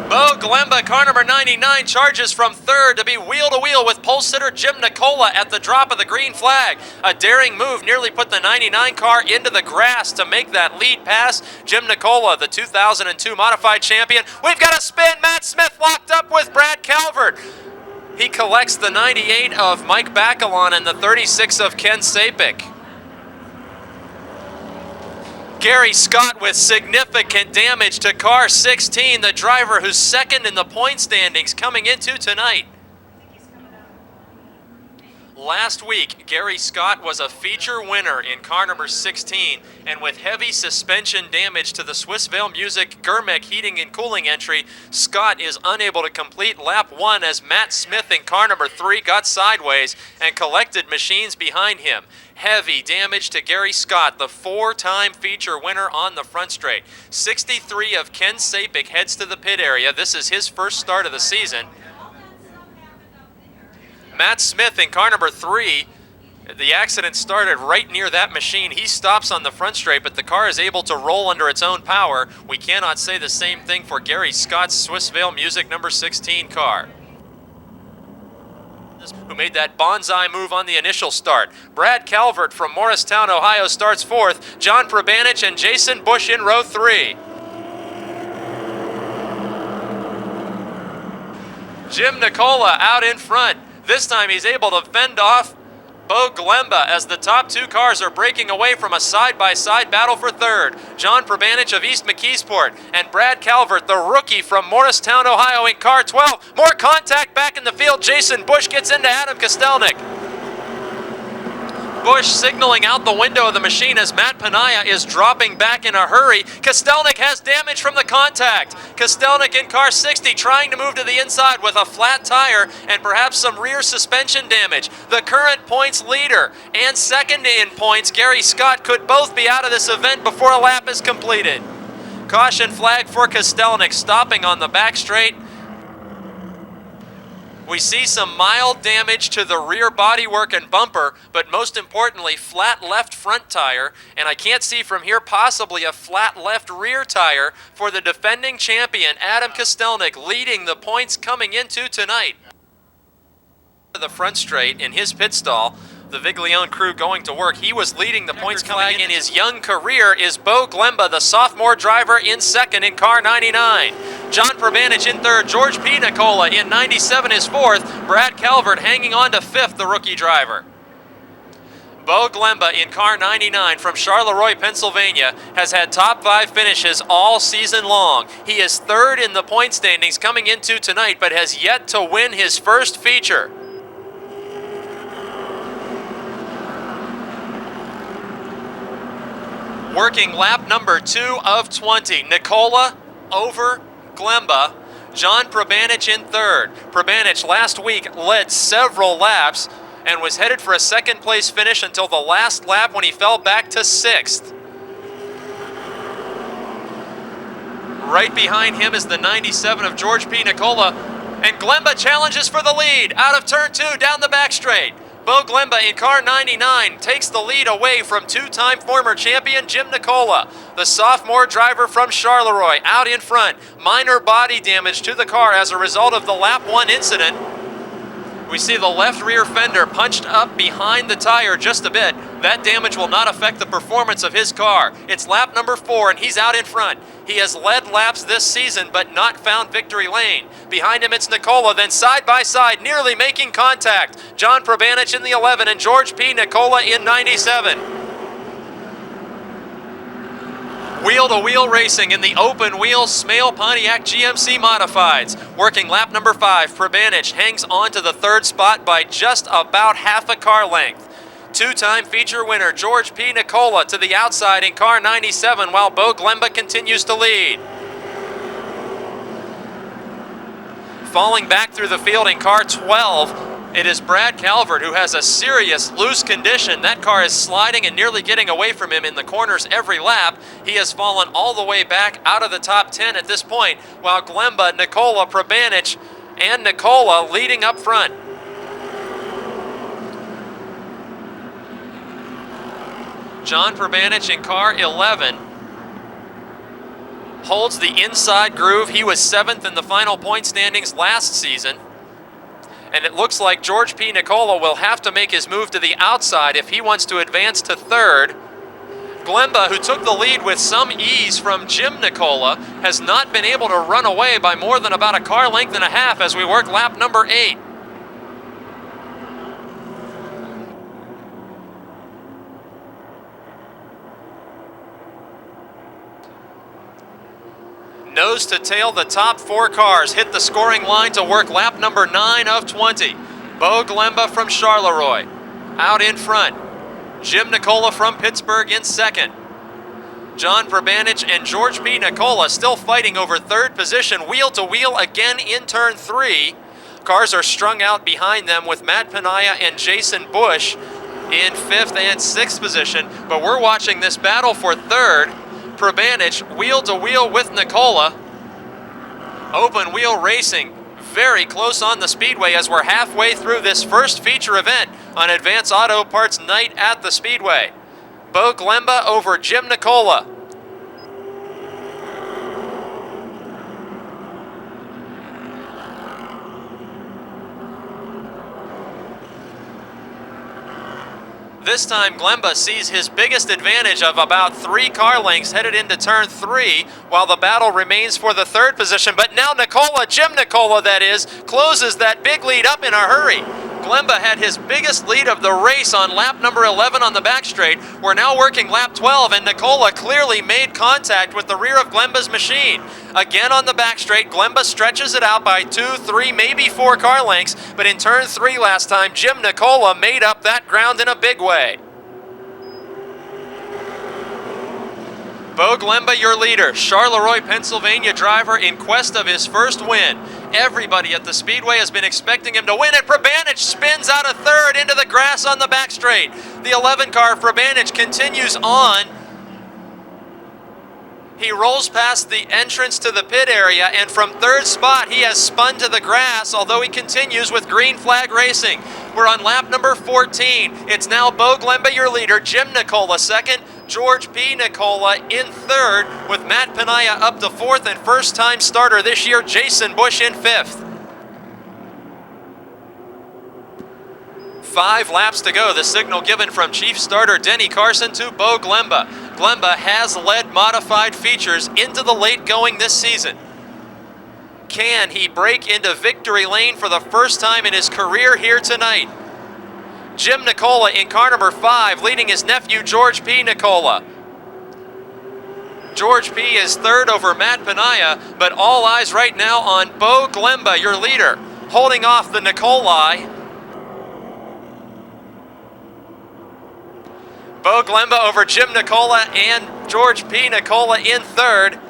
Bo Glemba, car number 99, charges from 3rd to be wheel-to-wheel with pole sitter Jim Nicola at the drop of the green flag. A daring move nearly put the 99 car into the grass to make that lead pass. Jim Nicola, the 2002 modified champion. We've got a spin. Matt Smith locked up with Brad Calvert. He collects the 98 of Mike Bacalon and the 36 of Ken Sapik. Gary Scott with significant damage to car 16, the driver who's second in the point standings coming into tonight. Last week, Gary Scott was a feature winner in car number 16, and with heavy suspension damage to the Swissvale Music Germec heating and cooling entry, Scott is unable to complete lap 1 as Matt Smith in car number 3 got sideways and collected machines behind him. Heavy damage to Gary Scott, the 4-time feature winner on the front straight. 63 of Ken Sapik heads to the pit area. This is his first start of the season. Matt Smith in car number 3, the accident started right near that machine. He stops on the front straight, but the car is able to roll under its own power. We cannot say the same thing for Gary Scott's Swissvale Music number 16 car, who made that bonsai move on the initial start. Brad Calvert from Morristown, Ohio starts 4th. John Pribanich and Jason Bush in row 3. Jim Nicola out in front. This time he's able to fend off Bo Glemba as the top 2 cars are breaking away from a side-by-side battle for 3rd. John Pribanich of East McKeesport and Brad Calvert, the rookie from Morristown, Ohio, in car 12. More contact back in the field. Jason Bush gets into Adam Kostelnik. Bush signaling out the window of the machine as Matt Panaya is dropping back in a hurry. Kostelnik has damage from the contact. Kostelnik in car 60 trying to move to the inside with a flat tire and perhaps some rear suspension damage. The current points leader and second in points, Gary Scott, could both be out of this event before a lap is completed. Caution flag for Kostelnik, stopping on the back straight. We see some mild damage to the rear bodywork and bumper, but most importantly, flat left front tire, and I can't see from here possibly a flat left rear tire for the defending champion, Adam Kostelnik, leading the points coming into tonight. The front straight in his pit stall, the Viglione crew going to work. He was leading the points flag in his young career is Bo Glemba, the sophomore driver, in second in car 99. John Pribanich in third, George P. Nicola in 97 is fourth, Brad Calvert hanging on to fifth, the rookie driver. Bo Glemba in car 99 from Charleroi, Pennsylvania, has had top 5 finishes all season long. He is third in the point standings coming into tonight, but has yet to win his first feature. Working lap number 2 of 20. Nicola over Glemba. John Pribanich in third. Pribanich last week led several laps and was headed for a second place finish until the last lap when he fell back to 6th. Right behind him is the 97 of George P. Nicola, and Glemba challenges for the lead. Out of turn 2 down the back straight. Bo Glemba in car 99 takes the lead away from two-time former champion Jim Nicola. The sophomore driver from Charleroi out in front. Minor body damage to the car as a result of the lap 1 incident. We see the left rear fender punched up behind the tire just a bit. That damage will not affect the performance of his car. It's lap number 4 and he's out in front. He has led laps this season but not found victory lane. Behind him it's Nicola, then side by side, nearly making contact. John Pribanich in the 11 and George P. Nicola in 97. Wheel-to-wheel racing in the open-wheel Smale Pontiac GMC Modifieds. Working lap number 5, Pribanich hangs on to the third spot by just about half a car length. Two-time feature winner George P. Nicola to the outside in car 97 while Bo Glemba continues to lead. Falling back through the field in car 12, it is Brad Calvert who has a serious loose condition. That car is sliding and nearly getting away from him in the corners every lap. He has fallen all the way back out of the top 10 at this point, while Glemba, Nicola, Pribanich, and Nicola leading up front. John Pribanich in car 11 holds the inside groove. He was 7th in the final point standings last season. And it looks like George P. Nicola will have to make his move to the outside if he wants to advance to third. Glemba, who took the lead with some ease from Jim Nicola, has not been able to run away by more than about a car length and a half as we work lap number 8. Nose to tail, the top 4 cars hit the scoring line to work lap number 9 of 20. Bo Glemba from Charleroi out in front. Jim Nicola from Pittsburgh in second. John Pribanich and George P. Nicola still fighting over third position, wheel to wheel again in turn 3. Cars are strung out behind them with Matt Panaya and Jason Bush in 5th and 6th position, but we're watching this battle for third. Pribanich wheel to wheel with Nicola. Open wheel racing very close on the speedway as we're halfway through this first feature event on Advance Auto Parts Night at the Speedway. Bo Glemba over Jim Nicola. This time Glemba sees his biggest advantage of about 3 car lengths headed into turn 3 while the battle remains for the third position. But now Nicola, Jim Nicola that is, closes that big lead up in a hurry. Glemba had his biggest lead of the race on lap number 11 on the back straight. We're now working lap 12 and Nicola clearly made contact with the rear of Glemba's machine. Again on the back straight, Glemba stretches it out by 2, 3, maybe 4 car lengths, but in turn 3 last time, Jim Nicola made up that ground in a big way. Bo Glemba, your leader. Charleroi, Pennsylvania driver in quest of his first win. Everybody at the Speedway has been expecting him to win, and Pribanich spins out of third into the grass on the back straight. The 11 car, Pribanich, continues on. He rolls past the entrance to the pit area, and from third spot, he has spun to the grass, although he continues with green flag racing. We're on lap number 14. It's now Bo Glemba, your leader, Jim Nicola second, George P. Nicola in third, with Matt Penaya up to fourth, and first-time starter this year, Jason Bush in fifth. 5 laps to go. The signal given from chief starter Denny Carson to Bo Glemba. Glemba has led modified features into the late going this season. Can he break into victory lane for the first time in his career here tonight? Jim Nicola in car number 5, leading his nephew George P. Nicola. George P. is third over Matt Penaya, but all eyes right now on Bo Glemba, your leader, holding off the Nicolai. Bo Glemba over Jim Nicola and George P. Nicola in third.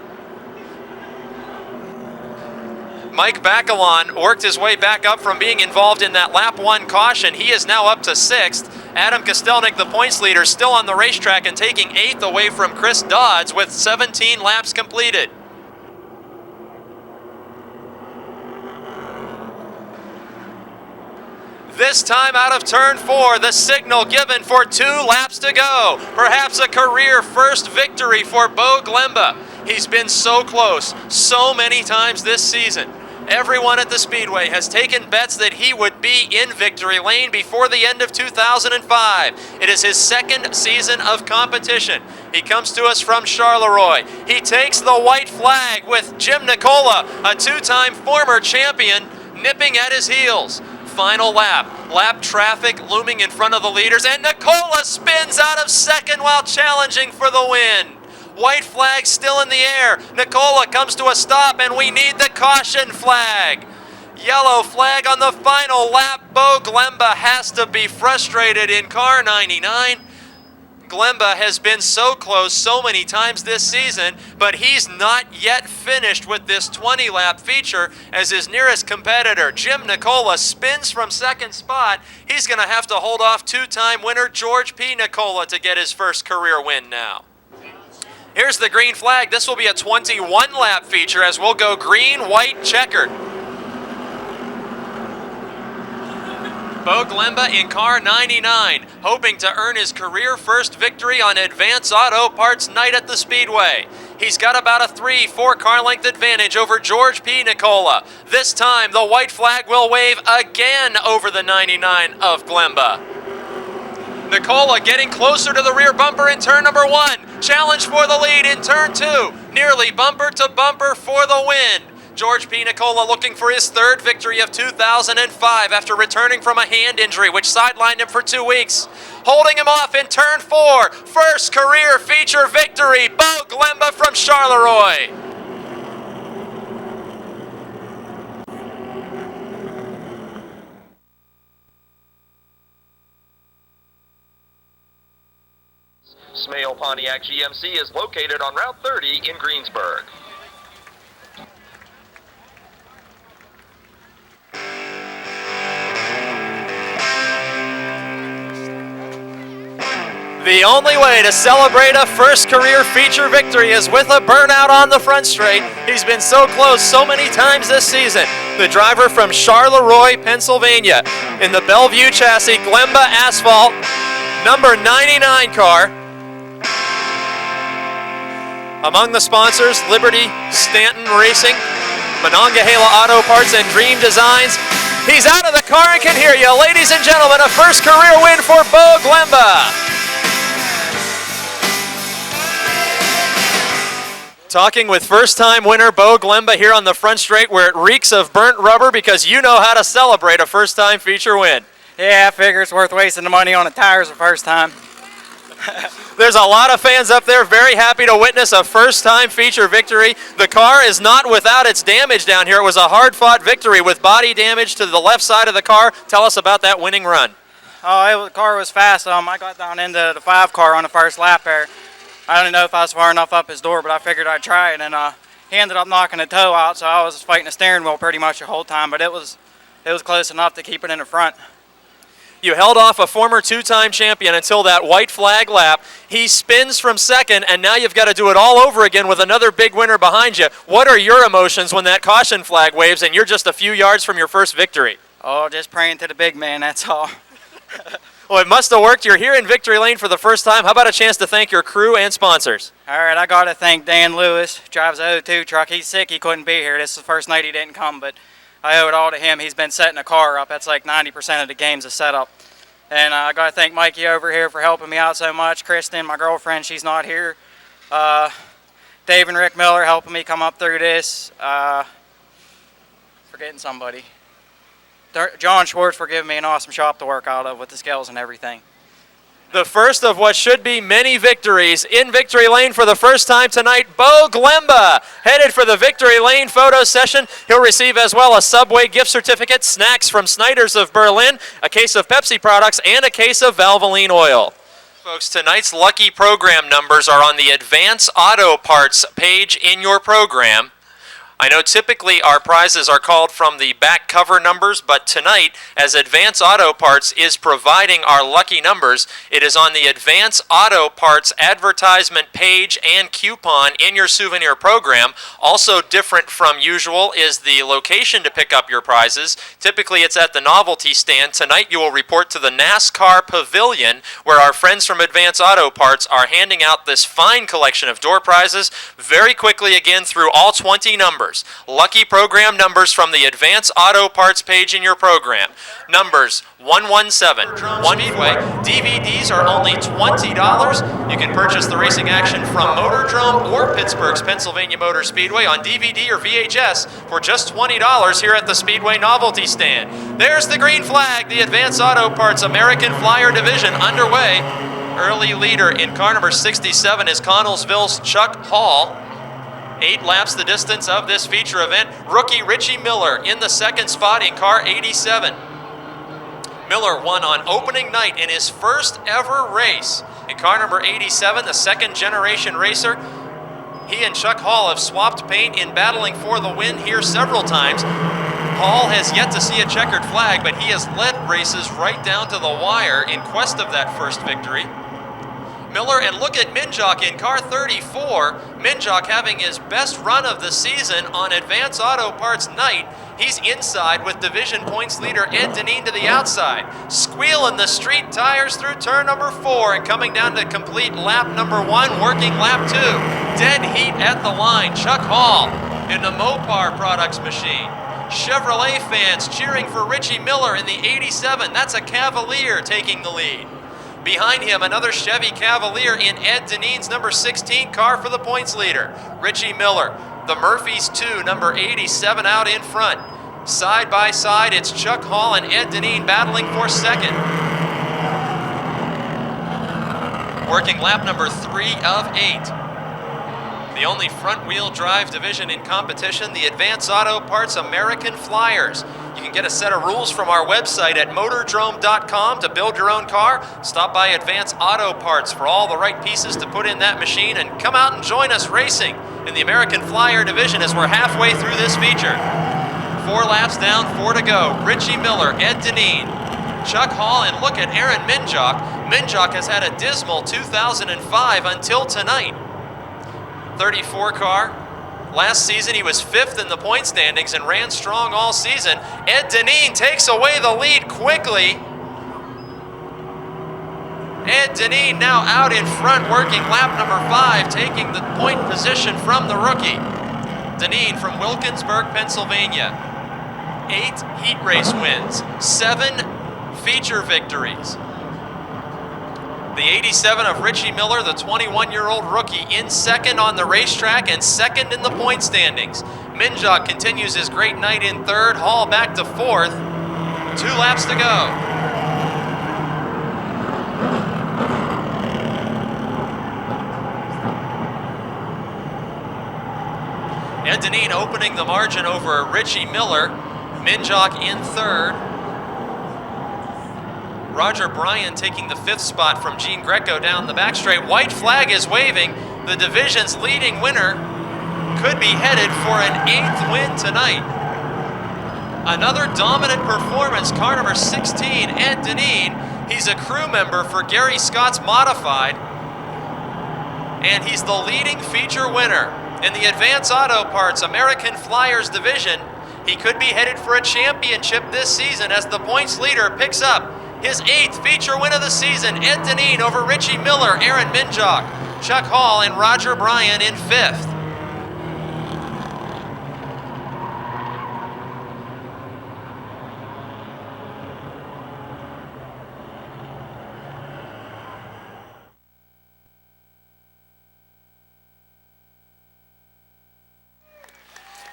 Mike Bacalon worked his way back up from being involved in that lap 1 caution. He is now up to 6th. Adam Kostelnik, the points leader, still on the racetrack and taking 8th away from Chris Dodds with 17 laps completed. This time out of turn 4, the signal given for 2 laps to go. Perhaps a career first victory for Bo Glemba. He's been so close so many times this season. Everyone at the Speedway has taken bets that he would be in victory lane before the end of 2005. It is his second season of competition. He comes to us from Charleroi. He takes the white flag with Jim Nicola, a 2-time former champion, nipping at his heels. Final lap. Lap traffic looming in front of the leaders, and Nicola spins out of second while challenging for the win. White flag still in the air. Nicola comes to a stop, and we need the caution flag. Yellow flag on the final lap. Bo Glemba has to be frustrated in car 99. Glemba has been so close so many times this season, but he's not yet finished with this 20-lap feature as his nearest competitor, Jim Nicola, spins from second spot. He's going to have to hold off 2-time winner George P. Nicola to get his first career win now. Here's the green flag. This will be a 21-lap feature as we'll go green, white, checkered. Bo Glemba in car 99, hoping to earn his career first victory on Advance Auto Parts night at the Speedway. He's got about a 3-4 car length advantage over George P. Nicola. This time, the white flag will wave again over the 99 of Glemba. Nicola getting closer to the rear bumper in turn number 1. Challenge for the lead in turn 2. Nearly bumper to bumper for the win. George P. Nicola looking for his third victory of 2005 after returning from a hand injury which sidelined him for 2 weeks. Holding him off in turn 4. First career feature victory. Bo Glemba from Charleroi. Smale Pontiac GMC is located on Route 30 in Greensburg. The only way to celebrate a first career feature victory is with a burnout on the front straight. He's been so close so many times this season. The driver from Charleroi, Pennsylvania, in the Bellevue chassis, Glemba Asphalt, number 99 car. Among the sponsors, Liberty, Stanton Racing, Monongahela Auto Parts, and Dream Designs. He's out of the car and can hear you. Ladies and gentlemen, a first career win for Bo Glemba. Talking with first-time winner Bo Glemba here on the front straight where it reeks of burnt rubber because you know how to celebrate a first-time feature win. Yeah, I figure it's worth wasting the money on the tires the first time. There's a lot of fans up there very happy to witness a first-time feature victory. The car is not without its damage down here. It was a hard-fought victory with body damage to the left side of the car. Tell us about that winning run. Oh, the car was fast. I got down into the 5 car on the first lap there. I didn't know if I was far enough up his door, but I figured I'd try it, and he ended up knocking the toe out, so I was fighting the steering wheel pretty much the whole time, but it was close enough to keep it in the front. You held off a former two-time champion until that white flag lap. He spins from second, and now you've got to do it all over again with another big winner behind you. What are your emotions when that caution flag waves and you're just a few yards from your first victory? Oh, just praying to the big man, that's all. Well, it must have worked. You're here in Victory Lane for the first time. How about a chance to thank your crew and sponsors? All right, I got to thank Dan Lewis, drives a 02 truck. He's sick, he couldn't be here. This is the first night he didn't come, but I owe it all to him. He's been setting the car up. That's like 90% of the game's a setup. And I got to thank Mikey over here for helping me out so much. Kristen, my girlfriend, she's not here. Dave and Rick Miller helping me come up through this. Forgetting somebody. John Schwartz for giving me an awesome shop to work out of with the scales and everything. The first of what should be many victories in Victory Lane for the first time tonight, Bo Glemba, headed for the Victory Lane photo session. He'll receive as well a Subway gift certificate, snacks from Snyder's of Berlin, a case of Pepsi products, and a case of Valvoline oil. Folks, tonight's lucky program numbers are on the Advance Auto Parts page in your program. I know typically our prizes are called from the back cover numbers, but tonight, as Advance Auto Parts is providing our lucky numbers, it is on the Advance Auto Parts advertisement page and coupon in your souvenir program. Also different from usual is the location to pick up your prizes. Typically it's at the novelty stand. Tonight you will report to the NASCAR Pavilion, where our friends from Advance Auto Parts are handing out this fine collection of door prizes very quickly again through all 20 numbers. Lucky program numbers from the Advance Auto Parts page in your program. Numbers 117, Speedway. DVDs are only $20. You can purchase the racing action from Motordrome or Pittsburgh's Pennsylvania Motor Speedway on DVD or VHS for just $20 here at the Speedway Novelty Stand. There's the green flag, the Advance Auto Parts American Flyer Division underway. Early leader in car number 67 is Connellsville's Chuck Hall. 8 laps the distance of this feature event. Rookie Richie Miller in the second spot in car 87. Miller won on opening night in his first ever race. In car number 87, the second generation racer, he and Chuck Hall have swapped paint in battling for the win here several times. Hall has yet to see a checkered flag, but he has led races right down to the wire in quest of that first victory. Miller, and look at Minjock in car 34. Minjock having his best run of the season on Advance Auto Parts night. He's inside with division points leader Ed Deneen to the outside. Squealing the street tires through turn number 4 and coming down to complete lap number 1, working lap 2. Dead heat at the line. Chuck Hall in the Mopar Products machine. Chevrolet fans cheering for Richie Miller in the 87. That's a Cavalier taking the lead. Behind him, another Chevy Cavalier in Ed Deneen's number 16 car for the points leader, Richie Miller. The Murphys 2, number 87 out in front. Side by side, it's Chuck Hall and Ed Deneen battling for second. Working lap number 3 of 8. The only front-wheel drive division in competition, the Advance Auto Parts American Flyers. You can get a set of rules from our website at MOTORDROME.com to build your own car. Stop by Advance Auto Parts for all the right pieces to put in that machine, and come out and join us racing in the American Flyer division as we're halfway through this feature. 4 laps down, 4 to go. Richie Miller, Ed Deneen, Chuck Hall, and look at Aaron Minjock. Minjock has had a dismal 2005 until tonight. 34 car. Last season he was 5th in the point standings and ran strong all season. Ed Deneen takes away the lead quickly. Ed Deneen now out in front, working lap number 5, taking the point position from the rookie. Deneen from Wilkinsburg, Pennsylvania. 8 heat race wins, 7 feature victories. The 87 of Richie Miller, the 21-year-old rookie, in second on the racetrack and second in the point standings. Minjock continues his great night in third. Hall back to 4th. 2 laps to go. Ed Deneen opening the margin over Richie Miller. Minjock in third. Roger Bryan taking the 5th spot from Gene Greco down the back straight. White flag is waving. The division's leading winner could be headed for an 8th win tonight. Another dominant performance, car number 16, Ed Deneen. He's a crew member for Gary Scott's Modified, and he's the leading feature winner. In the Advance Auto Parts American Flyers division, he could be headed for a championship this season as the points leader picks up his 8th feature win of the season. Ed Deneen over Richie Miller, Aaron Minjock, Chuck Hall, and Roger Bryan in 5th.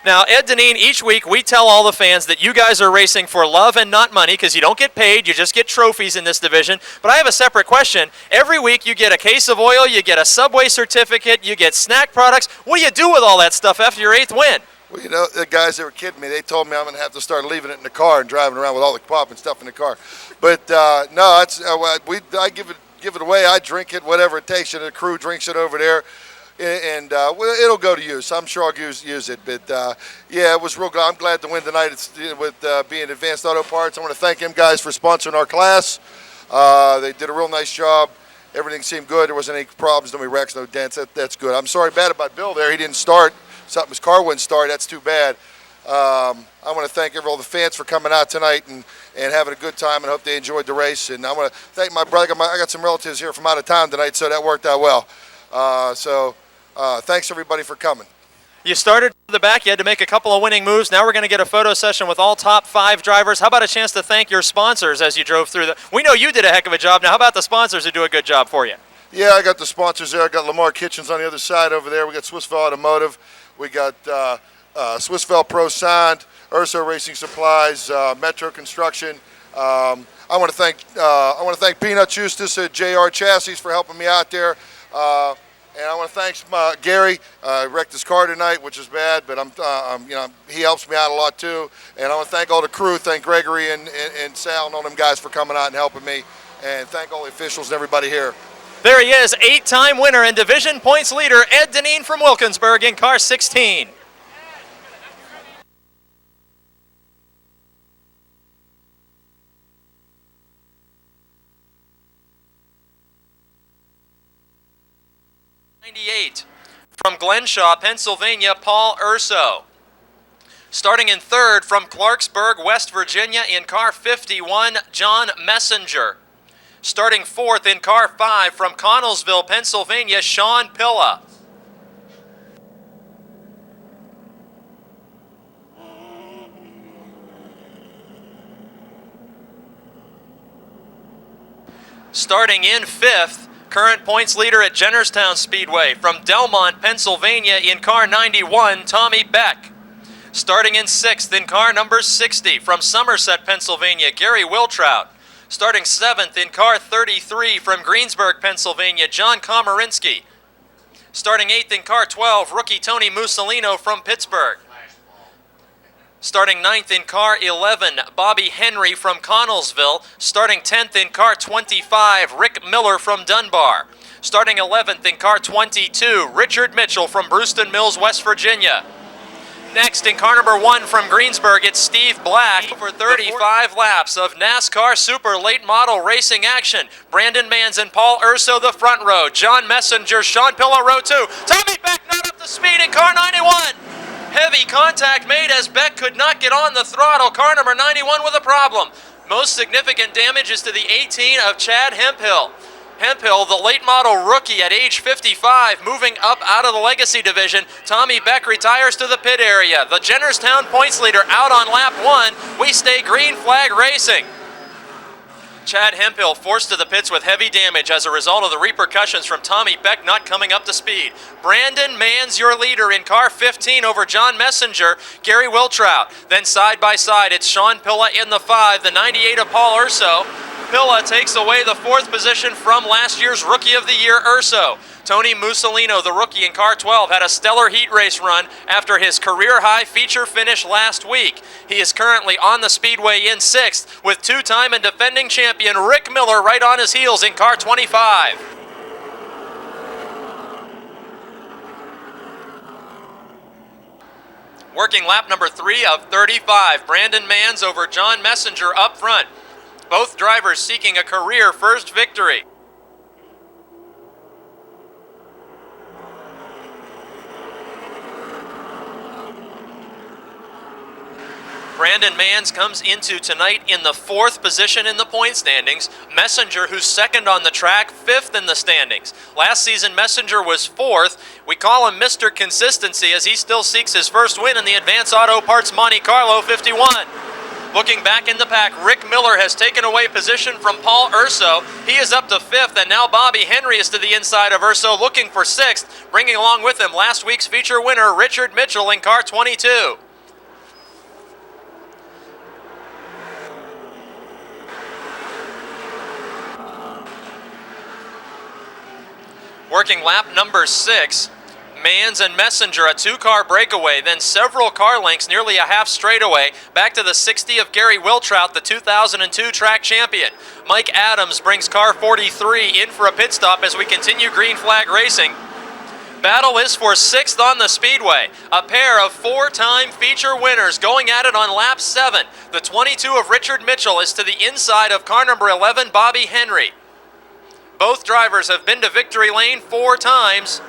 Now, Ed Deneen, each week we tell all the fans that you guys are racing for love and not money because you don't get paid, you just get trophies in this division. But I have a separate question. Every week you get a case of oil, you get a Subway certificate, you get snack products. What do you do with all that stuff after your 8th win? Well, you know, the guys that were kidding me, they told me I'm going to have to start leaving it in the car and driving around with all the pop and stuff in the car. But no, it's, I give it away. I drink it, whatever it takes. And the crew drinks it over there. And well, it'll go to use. I'm sure I'll use it. But yeah, it was real good. I'm glad to win tonight. It's with being Advanced Auto Parts. I want to thank them guys for sponsoring our class. They did a real nice job. Everything seemed good. There wasn't any problems, no wrecks, no dents. That's good. I'm sorry bad about Bill there. He didn't start. Something his car wouldn't start. That's too bad. I want to thank all the fans for coming out tonight and having a good time, and hope they enjoyed the race. And I want to thank my brother. I got some relatives here from out of town tonight, so that worked out well. Thanks everybody for coming. You started to the back, you had to make a couple of winning moves. Now we're going to get a photo session with all top 5 drivers. How about a chance to thank your sponsors as you drove through we know you did a heck of a job. Now how about the sponsors who do a good job for you? Yeah, I got the sponsors there. I got Lamar Kitchens on the other side over there. We got Swissville Automotive. We got Swissville Pro Sound, Urso Racing Supplies, Metro Construction. I want to thank Peanut Justus at JR Chassis for helping me out there. And I want to thank Gary. Wrecked his car tonight, which is bad, but he helps me out a lot too. And I want to thank all the crew. Thank Gregory and Sal and all them guys for coming out and helping me. And thank all the officials and everybody here. There he is, 8-time winner and division points leader, Ed Deneen from Wilkinsburg in car 16. From Glenshaw, Pennsylvania, Paul Urso. Starting in 3rd from Clarksburg, West Virginia in car 51, John Messenger. Starting 4th in car 5 from Connellsville, Pennsylvania, Sean Pilla. Starting in 5th, current points leader at Jennerstown Speedway from Delmont, Pennsylvania in car 91, Tommy Beck. Starting in 6th in car number 60 from Somerset, Pennsylvania, Gary Wiltrout. Starting 7th in car 33 from Greensburg, Pennsylvania, John Komarinsky. Starting 8th in car 12, rookie Tony Mussolino from Pittsburgh. Starting 9th in car 11, Bobby Henry from Connellsville. Starting 10th in car 25, Rick Miller from Dunbar. Starting 11th in car 22, Richard Mitchell from Brewston Mills, West Virginia. Next in car number 1 from Greensburg, it's Steve Black for 35 laps of NASCAR Super Late Model Racing action. Brandon Manns and Paul Urso the front row. John Messenger, Sean Pilla row 2. Tommy Beck not up to speed in car 91. Heavy contact made as Beck could not get on the throttle. Car number 91 with a problem. Most significant damage is to the 18 of Chad Hemphill. Hemphill, the late model rookie at age 55, moving up out of the Legacy division. Tommy Beck retires to the pit area. The Jennerstown points leader out on lap 1. We stay green flag racing. Chad Hemphill forced to the pits with heavy damage as a result of the repercussions from Tommy Beck not coming up to speed. Brandon Manns, your leader in car 15 over John Messenger, Gary Wiltrout. Then side by side, it's Sean Pilla in the 5, the 98 of Paul Urso. Pilla takes away the 4th position from last year's Rookie of the Year, Urso. Tony Mussolino, the rookie in car 12, had a stellar heat race run after his career-high feature finish last week. He is currently on the speedway in 6th, with 2-time and defending champion Rick Miller right on his heels in car 25. Working lap number 3 of 35, Brandon Manns over John Messenger up front. Both drivers seeking a career first victory. Brandon Manns comes into tonight in the 4th position in the point standings. Messenger, who's 2nd on the track, 5th in the standings. Last season, Messenger was 4th. We call him Mr. Consistency as he still seeks his first win in the Advance Auto Parts Monte Carlo 51. Looking back in the pack, Rick Miller has taken away position from Paul Urso. He is up to 5th, and now Bobby Henry is to the inside of Urso looking for 6th, bringing along with him last week's feature winner, Richard Mitchell, in car 22. Working lap number 6, Manns and Messenger, a 2-car breakaway, then several car lengths, nearly a half straightaway, back to the 60 of Gary Wiltrout, the 2002 track champion. Mike Adams brings car 43 in for a pit stop as we continue green flag racing. Battle is for 6th on the speedway. A pair of 4-time feature winners going at it on lap 7. The 22 of Richard Mitchell is to the inside of car number 11, Bobby Henry. Both drivers have been to victory lane 4 times,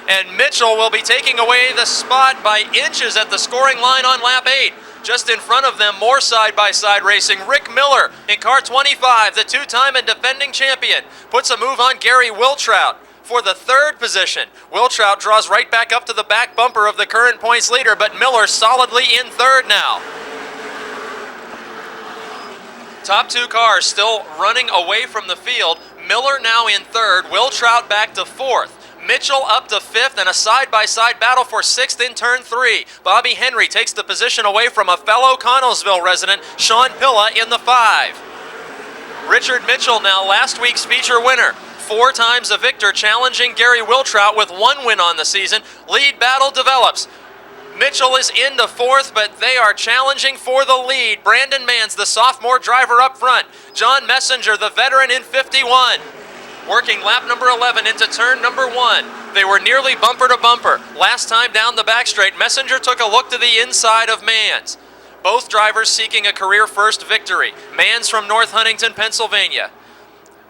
and Mitchell will be taking away the spot by inches at the scoring line on lap 8. Just in front of them, more side-by-side racing. Rick Miller in car 25, the 2-time and defending champion, puts a move on Gary Wiltrout for the 3rd position. Wiltrout draws right back up to the back bumper of the current points leader, but Miller solidly in 3rd now. Top 2 cars still running away from the field. Miller now in 3rd, Wiltrout back to 4th. Mitchell up to 5th, and a side-by-side battle for 6th in turn 3. Bobby Henry takes the position away from a fellow Connellsville resident, Sean Pilla, in the 5. Richard Mitchell now last week's feature winner. 4 times a victor, challenging Gary Wiltrout with 1 win on the season. Lead battle develops. Mitchell is into 4th, but they are challenging for the lead. Brandon Manns, the sophomore driver up front. John Messenger, the veteran, in 51. Working lap number 11 into turn number 1. They were nearly bumper to bumper. Last time down the back straight, Messenger took a look to the inside of Manns. Both drivers seeking a career first victory. Manns from North Huntington, Pennsylvania.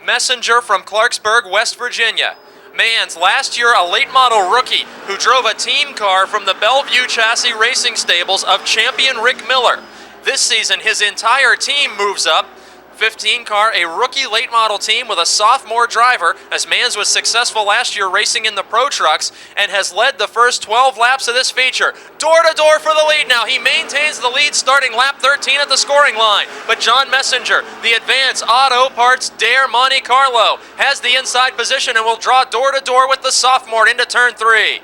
Messenger from Clarksburg, West Virginia. Manns, last year a late model rookie who drove a team car from the Bellevue Chassis Racing Stables of champion Rick Miller. This season his entire team moves up. 15 car, a rookie late model team with a sophomore driver, as Manns was successful last year racing in the Pro Trucks and has led the first 12 laps of this feature. Door to door for the lead now. He maintains the lead starting lap 13 at the scoring line. But John Messenger, the Advance Auto Parts Dare Monte Carlo, has the inside position and will draw door to door with the sophomore into turn 3.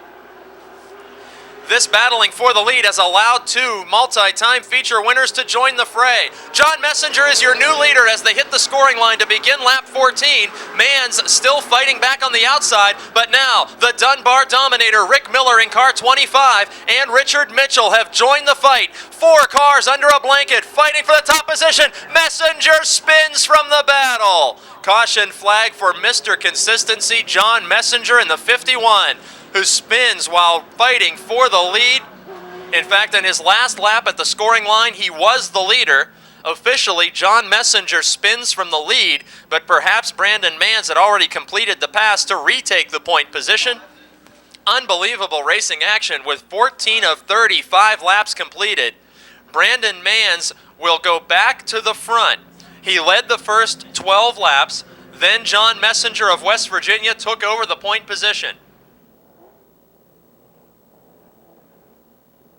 This battling for the lead has allowed 2 multi-time feature winners to join the fray. John Messenger is your new leader as they hit the scoring line to begin lap 14. Manns still fighting back on the outside, but now the Dunbar Dominator, Rick Miller in car 25, and Richard Mitchell have joined the fight. 4 cars under a blanket fighting for the top position. Messenger spins from the battle. Caution flag for Mr. Consistency, John Messenger in the 51. Who spins while fighting for the lead. In fact, in his last lap at the scoring line, he was the leader. Officially, John Messenger spins from the lead, but perhaps Brandon Manns had already completed the pass to retake the point position. Unbelievable racing action with 14 of 35 laps completed. Brandon Manns will go back to the front. He led the first 12 laps, then John Messenger of West Virginia took over the point position.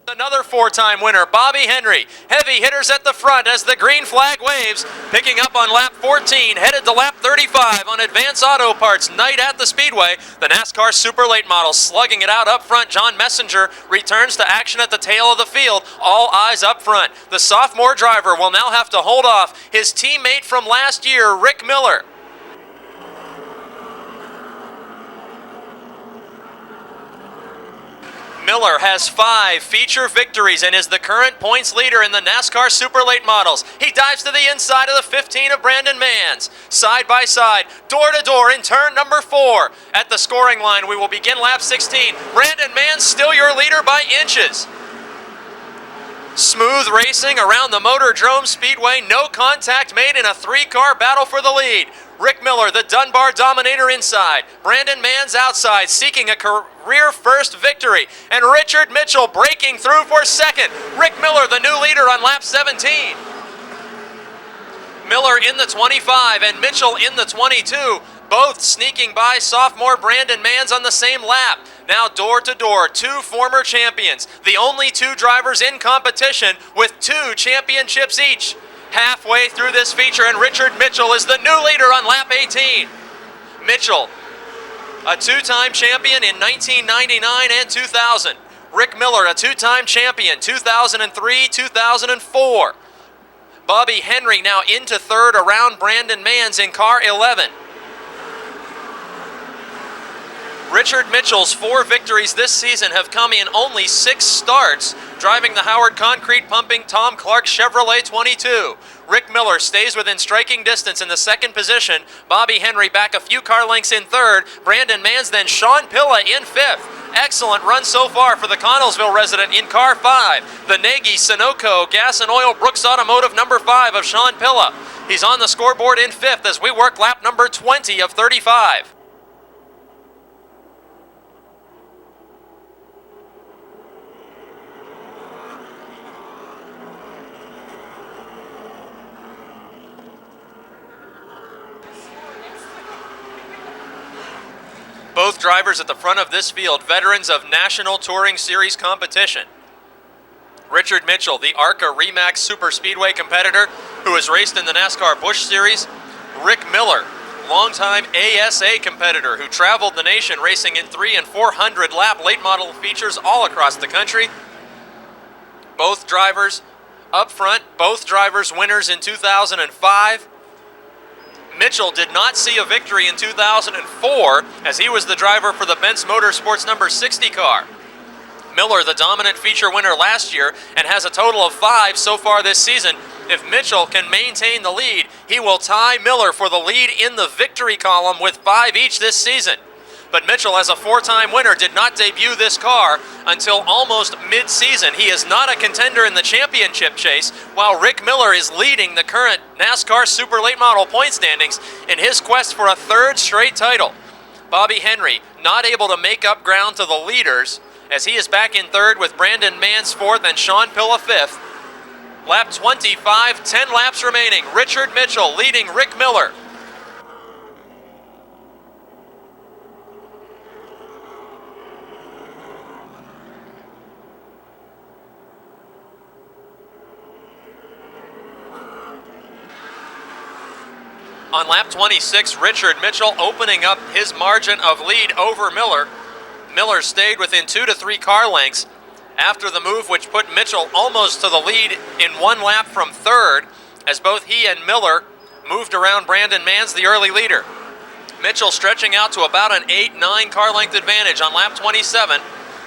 Another four-time winner, Bobby Henry. Heavy hitters at the front as the green flag waves. Picking up on lap 14, headed to lap 35 on Advance Auto Parts night at the Speedway. The NASCAR Super Late Model slugging it out up front. John Messenger returns to action at the tail of the field. All eyes up front. The sophomore driver will now have to hold off his teammate from last year, Rick Miller. Miller has 5 feature victories and is the current points leader in the NASCAR Super Late Models. He dives to the inside of the 15 of Brandon Manns. Side by side, door to door in turn number 4. At the scoring line, we will begin lap 16. Brandon Manns still your leader by inches. Smooth racing around the Motordrome Speedway. No contact made in a 3-car battle for the lead. Rick Miller, the Dunbar Dominator inside. Brandon Manns outside, seeking a career first victory. And Richard Mitchell breaking through for second. Rick Miller, the new leader on lap 17. Miller in the 25 and Mitchell in the 22. Both sneaking by sophomore Brandon Manns on the same lap. Now door to door, 2 former champions. The only 2 drivers in competition with 2 championships each. Halfway through this feature, and Richard Mitchell is the new leader on lap 18. Mitchell, a 2-time champion in 1999 and 2000. Rick Miller, a 2-time champion, 2003, 2004. Bobby Henry now into third around Brandon Manns in car 11. Richard Mitchell's 4 victories this season have come in only 6 starts, driving the Howard Concrete Pumping Tom Clark Chevrolet 22. Rick Miller stays within striking distance in the second position. Bobby Henry back a few car lengths in third. Brandon Manns, then Sean Pilla in fifth. Excellent run so far for the Connellsville resident in car 5. The Nagy Sunoco Gas and Oil Brooks Automotive number 5 of Sean Pilla. He's on the scoreboard in fifth as we work lap number 20 of 35. Both drivers at the front of this field, veterans of National Touring Series competition. Richard Mitchell, the ARCA Remax Super Speedway competitor who has raced in the NASCAR Busch Series. Rick Miller, longtime ASA competitor who traveled the nation racing in 300 and 400 lap late model features all across the country. Both drivers up front, both drivers winners in 2005. Mitchell did not see a victory in 2004 as he was the driver for the Benz Motorsports number 60 car. Miller, the dominant feature winner last year, and has a total of 5 so far this season. If Mitchell can maintain the lead, he will tie Miller for the lead in the victory column with 5 each this season. But Mitchell, as a 4-time winner, did not debut this car until almost mid-season. He is not a contender in the championship chase, while Rick Miller is leading the current NASCAR Super Late Model point standings in his quest for a 3rd straight title. Bobby Henry not able to make up ground to the leaders as he is back in 3rd with Brandon Manns 4th and Sean Pilla 5th. Lap 25, 10 laps remaining. Richard Mitchell leading Rick Miller. On lap 26, Richard Mitchell opening up his margin of lead over Miller. Miller stayed within 2 to 3 car lengths after the move, which put Mitchell almost to the lead in 1 lap from 3rd, as both he and Miller moved around Brandon Manns, the early leader. Mitchell stretching out to about an 8-9 car length advantage on lap 27.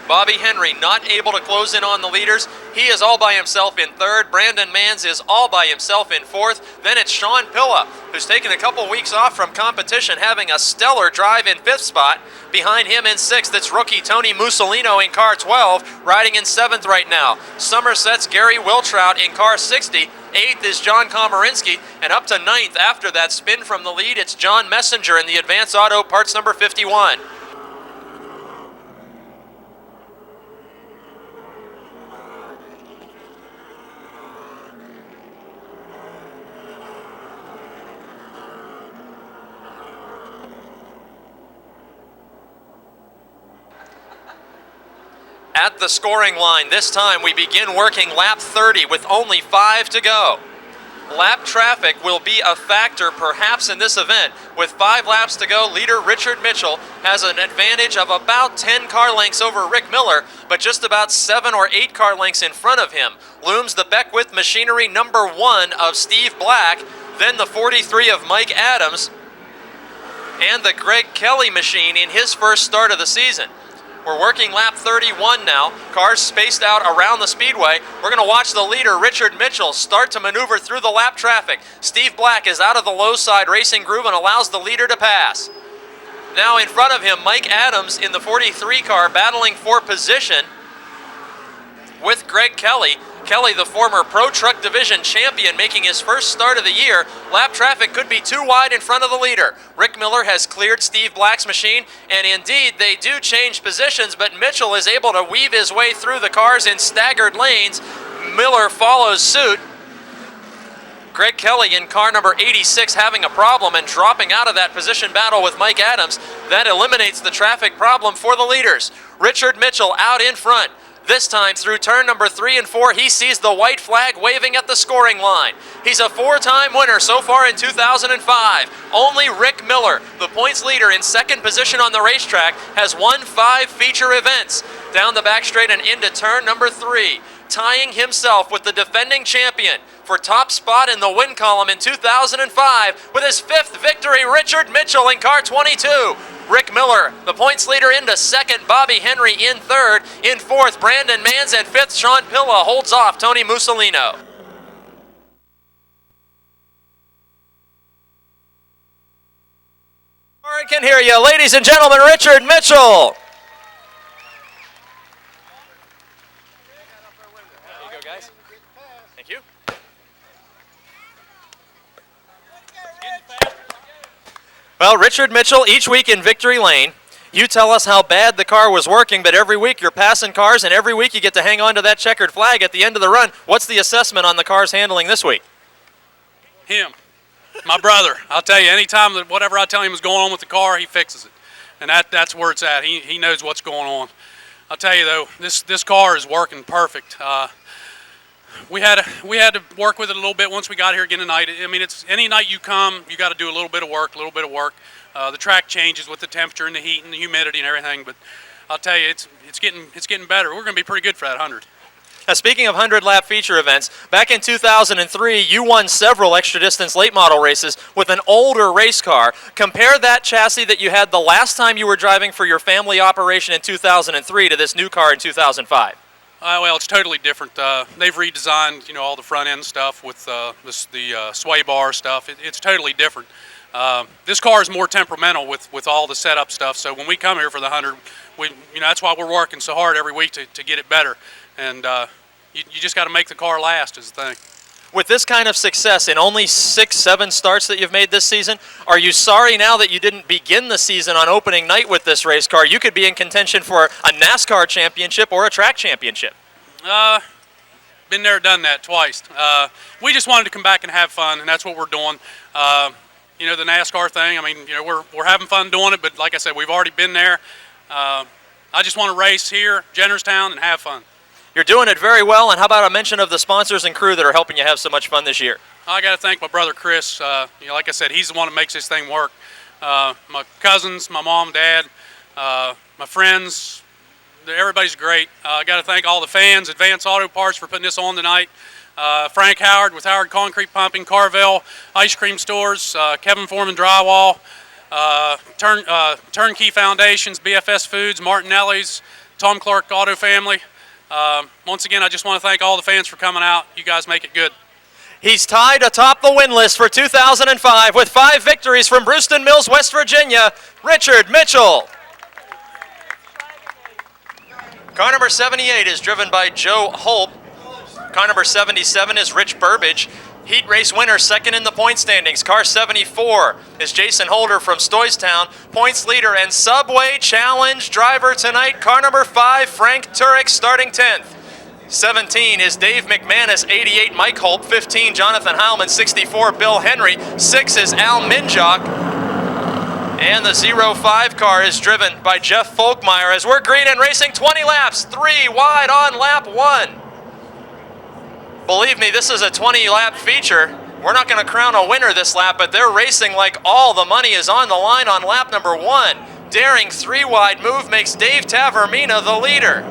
Bobby Henry not able to close in on the leaders. He is all by himself in 3rd. Brandon Manns is all by himself in 4th. Then it's Sean Pilla, who's taken a couple weeks off from competition, having a stellar drive in 5th spot. Behind him in 6th, it's rookie Tony Mussolino in car 12, riding in 7th right now. Somerset's Gary Wiltrout in car 60. 8th is John Komarinsky, and up to 9th after that spin from the lead, it's John Messenger in the Advance Auto Parts number 51. at the scoring line. This time we begin working lap 30 with only 5 to go. Lap traffic will be a factor perhaps in this event. With 5 laps to go, leader Richard Mitchell has an advantage of about 10 car lengths over Rick Miller, but just about 7 or 8 car lengths in front of him looms the Beckwith Machinery number 1 of Steve Black, then the 43 of Mike Adams, and the Greg Kelly machine in his first start of the season. We're working lap 31 now. Cars spaced out around the speedway. We're going to watch the leader, Richard Mitchell, start to maneuver through the lap traffic. Steve Black is out of the low side racing groove and allows the leader to pass. Now in front of him, Mike Adams in the 43 car battling for position with Greg Kelly. Kelly, the former Pro Truck Division champion, making his first start of the year. Lap traffic could be too wide in front of the leader. Rick Miller has cleared Steve Black's machine, and indeed they do change positions, but Mitchell is able to weave his way through the cars in staggered lanes. Miller follows suit. Greg Kelly in car number 86 having a problem and dropping out of that position battle with Mike Adams. That eliminates the traffic problem for the leaders. Richard Mitchell out in front. This time through turn number 3 and 4, he sees the white flag waving at the scoring line. He's a 4-time winner so far in 2005. Only Rick Miller, the points leader in second position on the racetrack, has won 5 feature events. Down the back straight and into turn number 3, tying himself with the defending champion for top spot in the win column in 2005 with his 5th victory, Richard Mitchell in car 22. Rick Miller, the points leader, into second. Bobby Henry in third. In fourth, Brandon Mans. And fifth, Sean Pilla holds off Tony Mussolino. I can hear you. Ladies and gentlemen, Richard Mitchell. There you go, guys. Thank you. Well, Richard Mitchell, each week in Victory Lane, you tell us how bad the car was working, but every week you're passing cars, and every week you get to hang on to that checkered flag at the end of the run. What's the assessment on the car's handling this week? Him, my brother. I'll tell you, anytime that whatever I tell him is going on with the car, he fixes it. And that's where it's at. He knows what's going on. I'll tell you, though, this car is working perfect. We had to work with it a little bit once we got here again tonight. I mean, it's any night you come, you got to do a little bit of work. The track changes with the temperature and the heat and the humidity and everything. But I'll tell you, it's getting better. We're going to be pretty good for that 100. Now, speaking of 100-lap feature events, back in 2003, you won several extra-distance late model races with an older race car. Compare that chassis that you had the last time you were driving for your family operation in 2003 to this new car in 2005. Well, it's totally different. They've redesigned, all the front end stuff with the sway bar stuff. It's totally different. This car is more temperamental with all the setup stuff. So when we come here for the 100, that's why we're working so hard every week to get it better. And you just got to make the car last is the thing. With this kind of success in only 6-7 starts that you've made this season, are you sorry now that you didn't begin the season on opening night with this race car? You could be in contention for a NASCAR championship or a track championship. Been there, done that twice. We just wanted to come back and have fun, and that's what we're doing. The NASCAR thing, we're having fun doing it, but like I said, we've already been there. I just want to race here, Jennerstown, and have fun. You're doing it very well, and how about a mention of the sponsors and crew that are helping you have so much fun this year? I got to thank my brother Chris. Like I said, he's the one that makes this thing work. My cousins, my mom, dad, my friends, everybody's great. I got to thank all the fans, Advance Auto Parts for putting this on tonight. Frank Howard with Howard Concrete Pumping, Carvel Ice Cream Stores, Kevin Foreman Drywall, Turnkey Foundations, BFS Foods, Martinelli's, Tom Clark Auto Family. Once again, I just want to thank all the fans for coming out. You guys make it good. He's tied atop the win list for 2005 with 5 victories from Brewston Mills, West Virginia, Richard Mitchell. Car number 78 is driven by Joe Holp. Car number 77 is Rich Burbage. Heat race winner, second in the point standings. Car 74 is Jason Holder from Stoystown. Points leader and Subway Challenge driver tonight. Car number 5, Frank Turek, starting 10th. 17 is Dave McManus, 88, Mike Holp. 15, Jonathan Heilman, 64, Bill Henry. 6 is Al Minjock. And the 05 car is driven by Jeff Folkmeyer as we're green and racing 20 laps, 3 wide on lap 1. Believe me, this is a 20-lap feature. We're not going to crown a winner this lap, but they're racing like all the money is on the line on lap number 1. Daring 3-wide move makes Dave Tavermina the leader.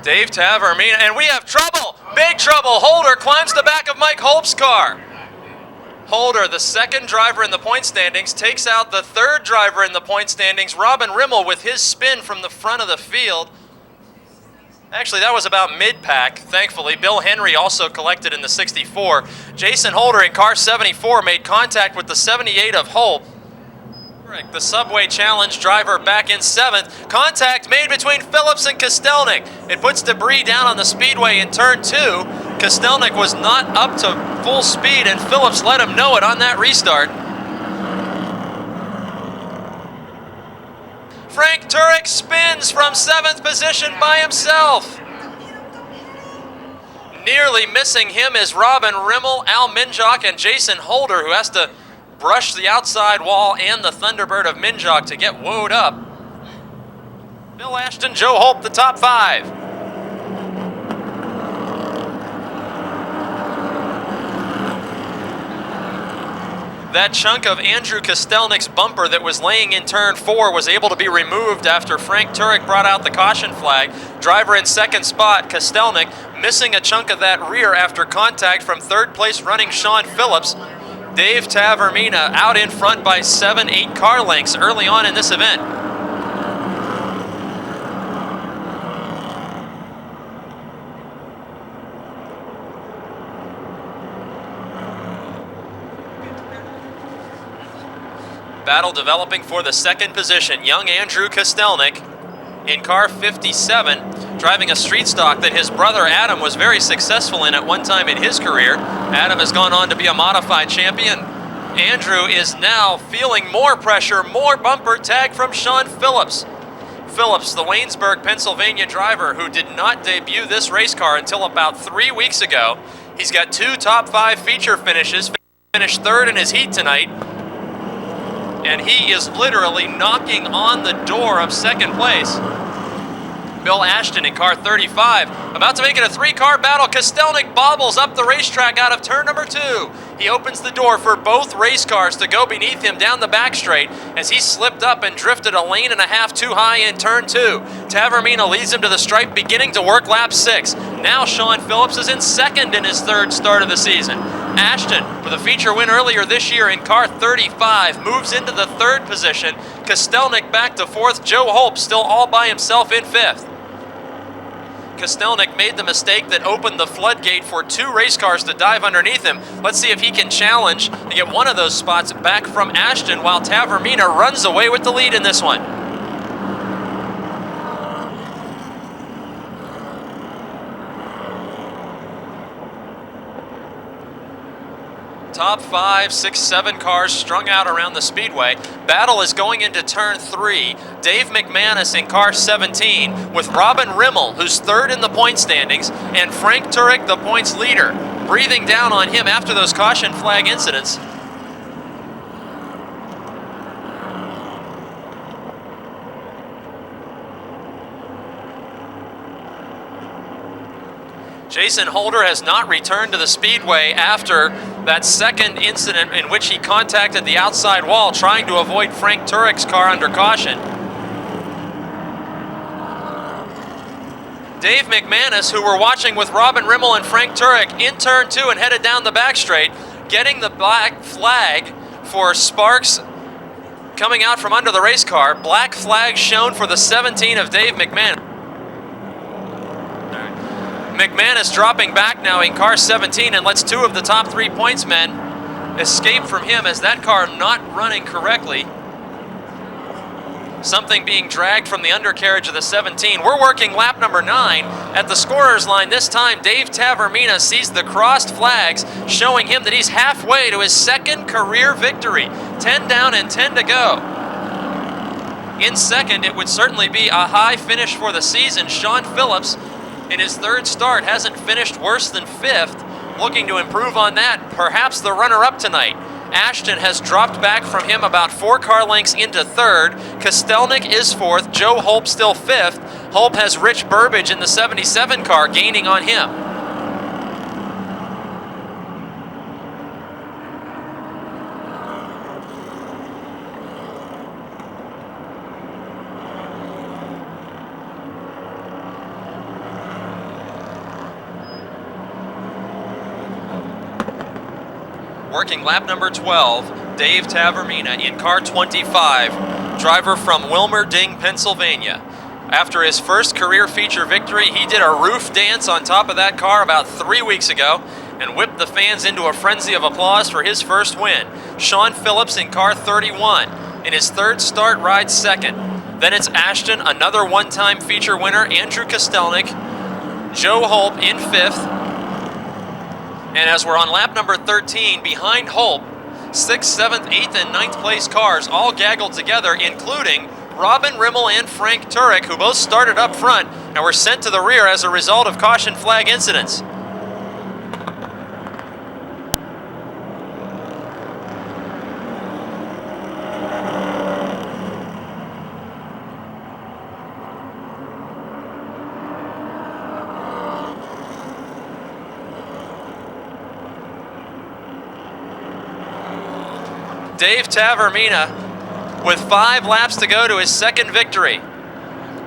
Dave Tavermina, and we have trouble, big trouble. Holder climbs the back of Mike Holp's car. Holder, the second driver in the point standings, takes out the third driver in the point standings, Robin Rimmel, with his spin from the front of the field. Actually, that was about mid-pack, thankfully. Bill Henry also collected in the 64. Jason Holder in car 74 made contact with the 78 of Holp. The Subway Challenge driver back in 7th. Contact made between Phillips and Kostelnik. It puts debris down on the speedway in turn 2. Kostelnik was not up to full speed, and Phillips let him know it on that restart. Frank Turek spins from 7th position by himself. Nearly missing him is Robin Rimmel, Al Minjock, and Jason Holder, who has to brush the outside wall and the Thunderbird of Minjock to get woed up. Bill Ashton, Joe Holp, the top 5. That chunk of Andrew Kostelnik's bumper that was laying in turn 4 was able to be removed after Frank Turek brought out the caution flag. Driver in 2nd spot, Kostelnik, missing a chunk of that rear after contact from 3rd place running Sean Phillips. Dave Tavermina out in front by 7-8 car lengths early on in this event. Battle developing for the 2nd position. Young Andrew Kostelnik in car 57, driving a street stock that his brother Adam was very successful in at one time in his career. Adam has gone on to be a modified champion. Andrew is now feeling more pressure, more bumper tag from Sean Phillips. Phillips, the Waynesburg, Pennsylvania driver who did not debut this race car until about 3 weeks ago. He's got 2 top 5 feature finishes, finished 3rd in his heat tonight. And he is literally knocking on the door of 2nd place. Bill Ashton in car 35, about to make it a 3-car battle. Kostelnik bobbles up the racetrack out of turn number 2. He opens the door for both race cars to go beneath him down the back straight as he slipped up and drifted a lane and a half too high in turn 2. Tavermina leads him to the stripe, beginning to work lap 6. Now Sean Phillips is in 2nd in his 3rd start of the season. Ashton, with a feature win earlier this year in car 35, moves into the 3rd position. Kostelnik back to 4th. Joe Holp still all by himself in 5th. Kostelnik made the mistake that opened the floodgate for 2 race cars to dive underneath him. Let's see if he can challenge to get one of those spots back from Ashton while Tavermina runs away with the lead in this one. Top 5, 6, 7 cars strung out around the speedway. Battle is going into turn 3. Dave McManus in car 17 with Robin Rimmel, who's 3rd in the point standings, and Frank Turek, the points leader, breathing down on him after those caution flag incidents. Jason Holder has not returned to the speedway after that 2nd incident in which he contacted the outside wall trying to avoid Frank Turek's car under caution. Dave McManus, who we're watching with Robin Rimmel and Frank Turek in turn 2 and headed down the back straight, getting the black flag for Sparks coming out from under the race car. Black flag shown for the 17 of Dave McManus. McManus dropping back now in car 17 and lets 2 of the top 3 points men escape from him as that car not running correctly. Something being dragged from the undercarriage of the 17. We're working lap number 9 at the scorer's line. This time Dave Tavermina sees the crossed flags showing him that he's halfway to his 2nd career victory. 10 down and 10 to go. In 2nd, it would certainly be a high finish for the season. Sean Phillips in his 3rd start hasn't finished worse than 5th. looking to improve on that, perhaps the runner-up tonight. Ashton has dropped back from him about 4 car lengths into third. Kostelnik is fourth. Joe Holp still fifth. Holp has Rich Burbage in the 77 car gaining on him. Working lap number 12, Dave Tavermina in car 25, driver from Wilmerding, Pennsylvania. After his first career feature victory, he did a roof dance on top of that car about 3 weeks ago and whipped the fans into a frenzy of applause for his first win. Sean Phillips in car 31. In his third start, rides second. Then it's Ashton, another one-time feature winner, Andrew Kostelnik, Joe Holp in fifth. And as we're on lap number 13, behind Holp, 6th, 7th, 8th, and 9th place cars all gaggled together, including Robin Rimmel and Frank Turek, who both started up front and were sent to the rear as a result of caution flag incidents. Dave Tavermina with 5 laps to go to his second victory.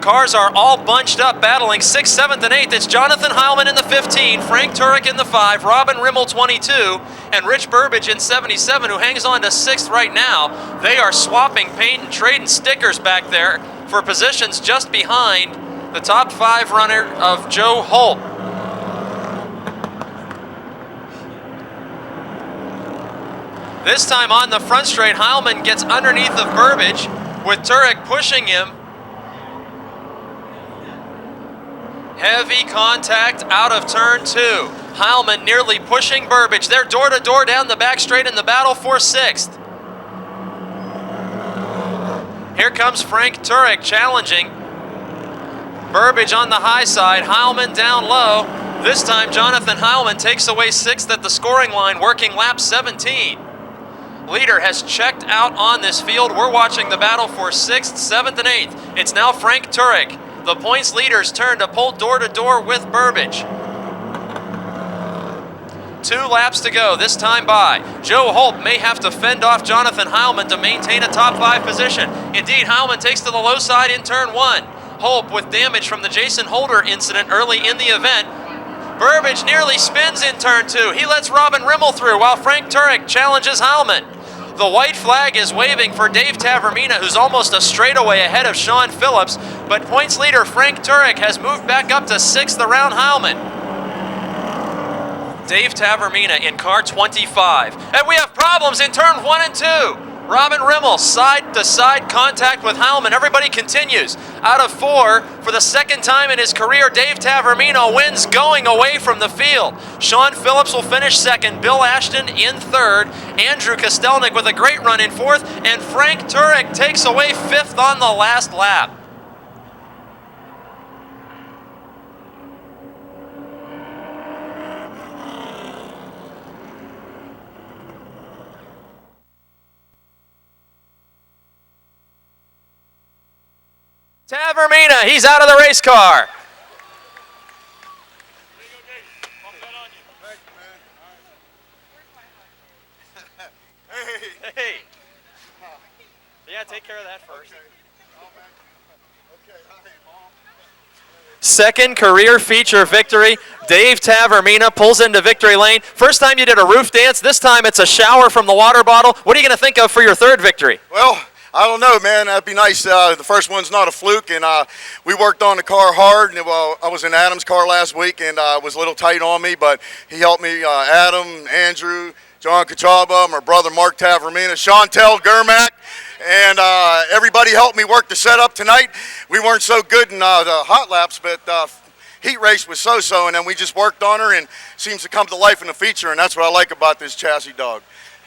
Cars are all bunched up, battling 6th, 7th, and 8th. It's Jonathan Heilman in the 15, Frank Turek in the 5, Robin Rimmel 22, and Rich Burbage in 77, who hangs on to 6th right now. They are swapping paint and trading stickers back there for positions just behind the top 5 runner of Joe Holp. This time on the front straight, Heilman gets underneath of Burbage with Turek pushing him. Heavy contact out of turn 2. Heilman nearly pushing Burbage. They're door to door down the back straight in the battle for 6th. Here comes Frank Turek challenging. Burbage on the high side, Heilman down low. This time Jonathan Heilman takes away 6th at the scoring line, working lap 17. Leader has checked out on this field. We're watching the battle for 6th, 7th, and 8th. It's now Frank Turek. The points leader's turn to pull door to door with Burbage. 2 laps to go, this time by. Joe Holp may have to fend off Jonathan Heilman to maintain a top 5 position. Indeed, Heilman takes to the low side in turn 1. Holp with damage from the Jason Holder incident early in the event. Burbage nearly spins in turn 2. He lets Robin Rimmel through while Frank Turek challenges Heilman. The white flag is waving for Dave Tavermina, who's almost a straightaway ahead of Sean Phillips, but points leader Frank Turek has moved back up to 6th around Heilman. Dave Tavermina in car 25. And we have problems in turn 1 and 2. Robin Rimmel, side-to-side contact with Heilman. Everybody continues. Out of 4, for the second time in his career, Dave Tavermina wins going away from the field. Sean Phillips will finish 2nd, Bill Ashton in 3rd, Andrew Kostelnik with a great run in 4th, and Frank Turek takes away 5th on the last lap. Tavermina, he's out of the race car. Hey. Yeah, take care of that first. Second career feature victory. Dave Tavermina pulls into victory lane. First time you did a roof dance. This time it's a shower from the water bottle. What are you going to think of for your third victory? Well, I don't know, man. That'd be nice. The first one's not a fluke, and we worked on the car hard. And, well, I was in Adam's car last week, and it was a little tight on me, but he helped me. Adam, Andrew, John Kachaba, my brother Mark Tavermina, Chantel Germack, and everybody helped me work the setup tonight. We weren't so good in the hot laps, but heat race was so-so, and then we just worked on her, and seems to come to life in the feature, and that's what I like about this chassis dog.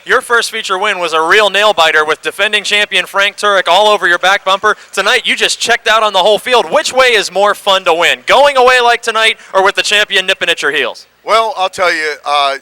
Your first feature win was a real nail-biter with defending champion Frank Turek all over your back bumper. Tonight, you just checked out on the whole field. Which way is more fun to win, going away like tonight or with the champion nipping at your heels? Well, I'll tell you,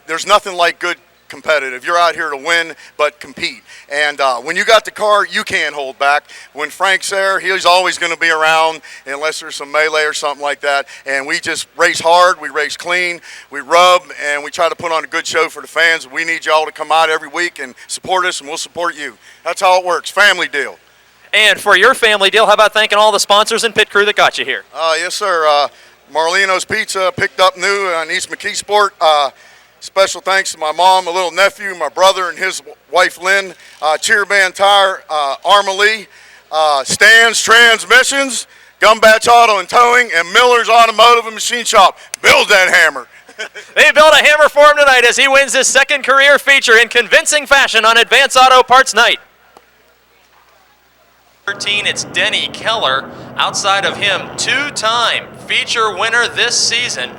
there's nothing like good competitive. You're out here to win, but compete. And when you got the car, you can't hold back. When Frank's there, he's always going to be around unless there's some melee or something like that. And we just race hard, we race clean, we rub, and we try to put on a good show for the fans. We need y'all to come out every week and support us, and we'll support you. That's how it works. Family deal. And for your family deal, how about thanking all the sponsors and pit crew that got you here? Yes, sir. Marlino's Pizza picked up new on East McKeesport. Special thanks to my mom, my little nephew, my brother, and his wife, Lynn. Cheer Band Tire, Armalee, Stan's Transmissions, Gumbatch Auto and Towing, and Miller's Automotive and Machine Shop. Build that hammer. They built a hammer for him tonight as he wins his second career feature in convincing fashion on Advance Auto Parts Night. 13, it's Denny Keller. Outside of him, two-time feature winner this season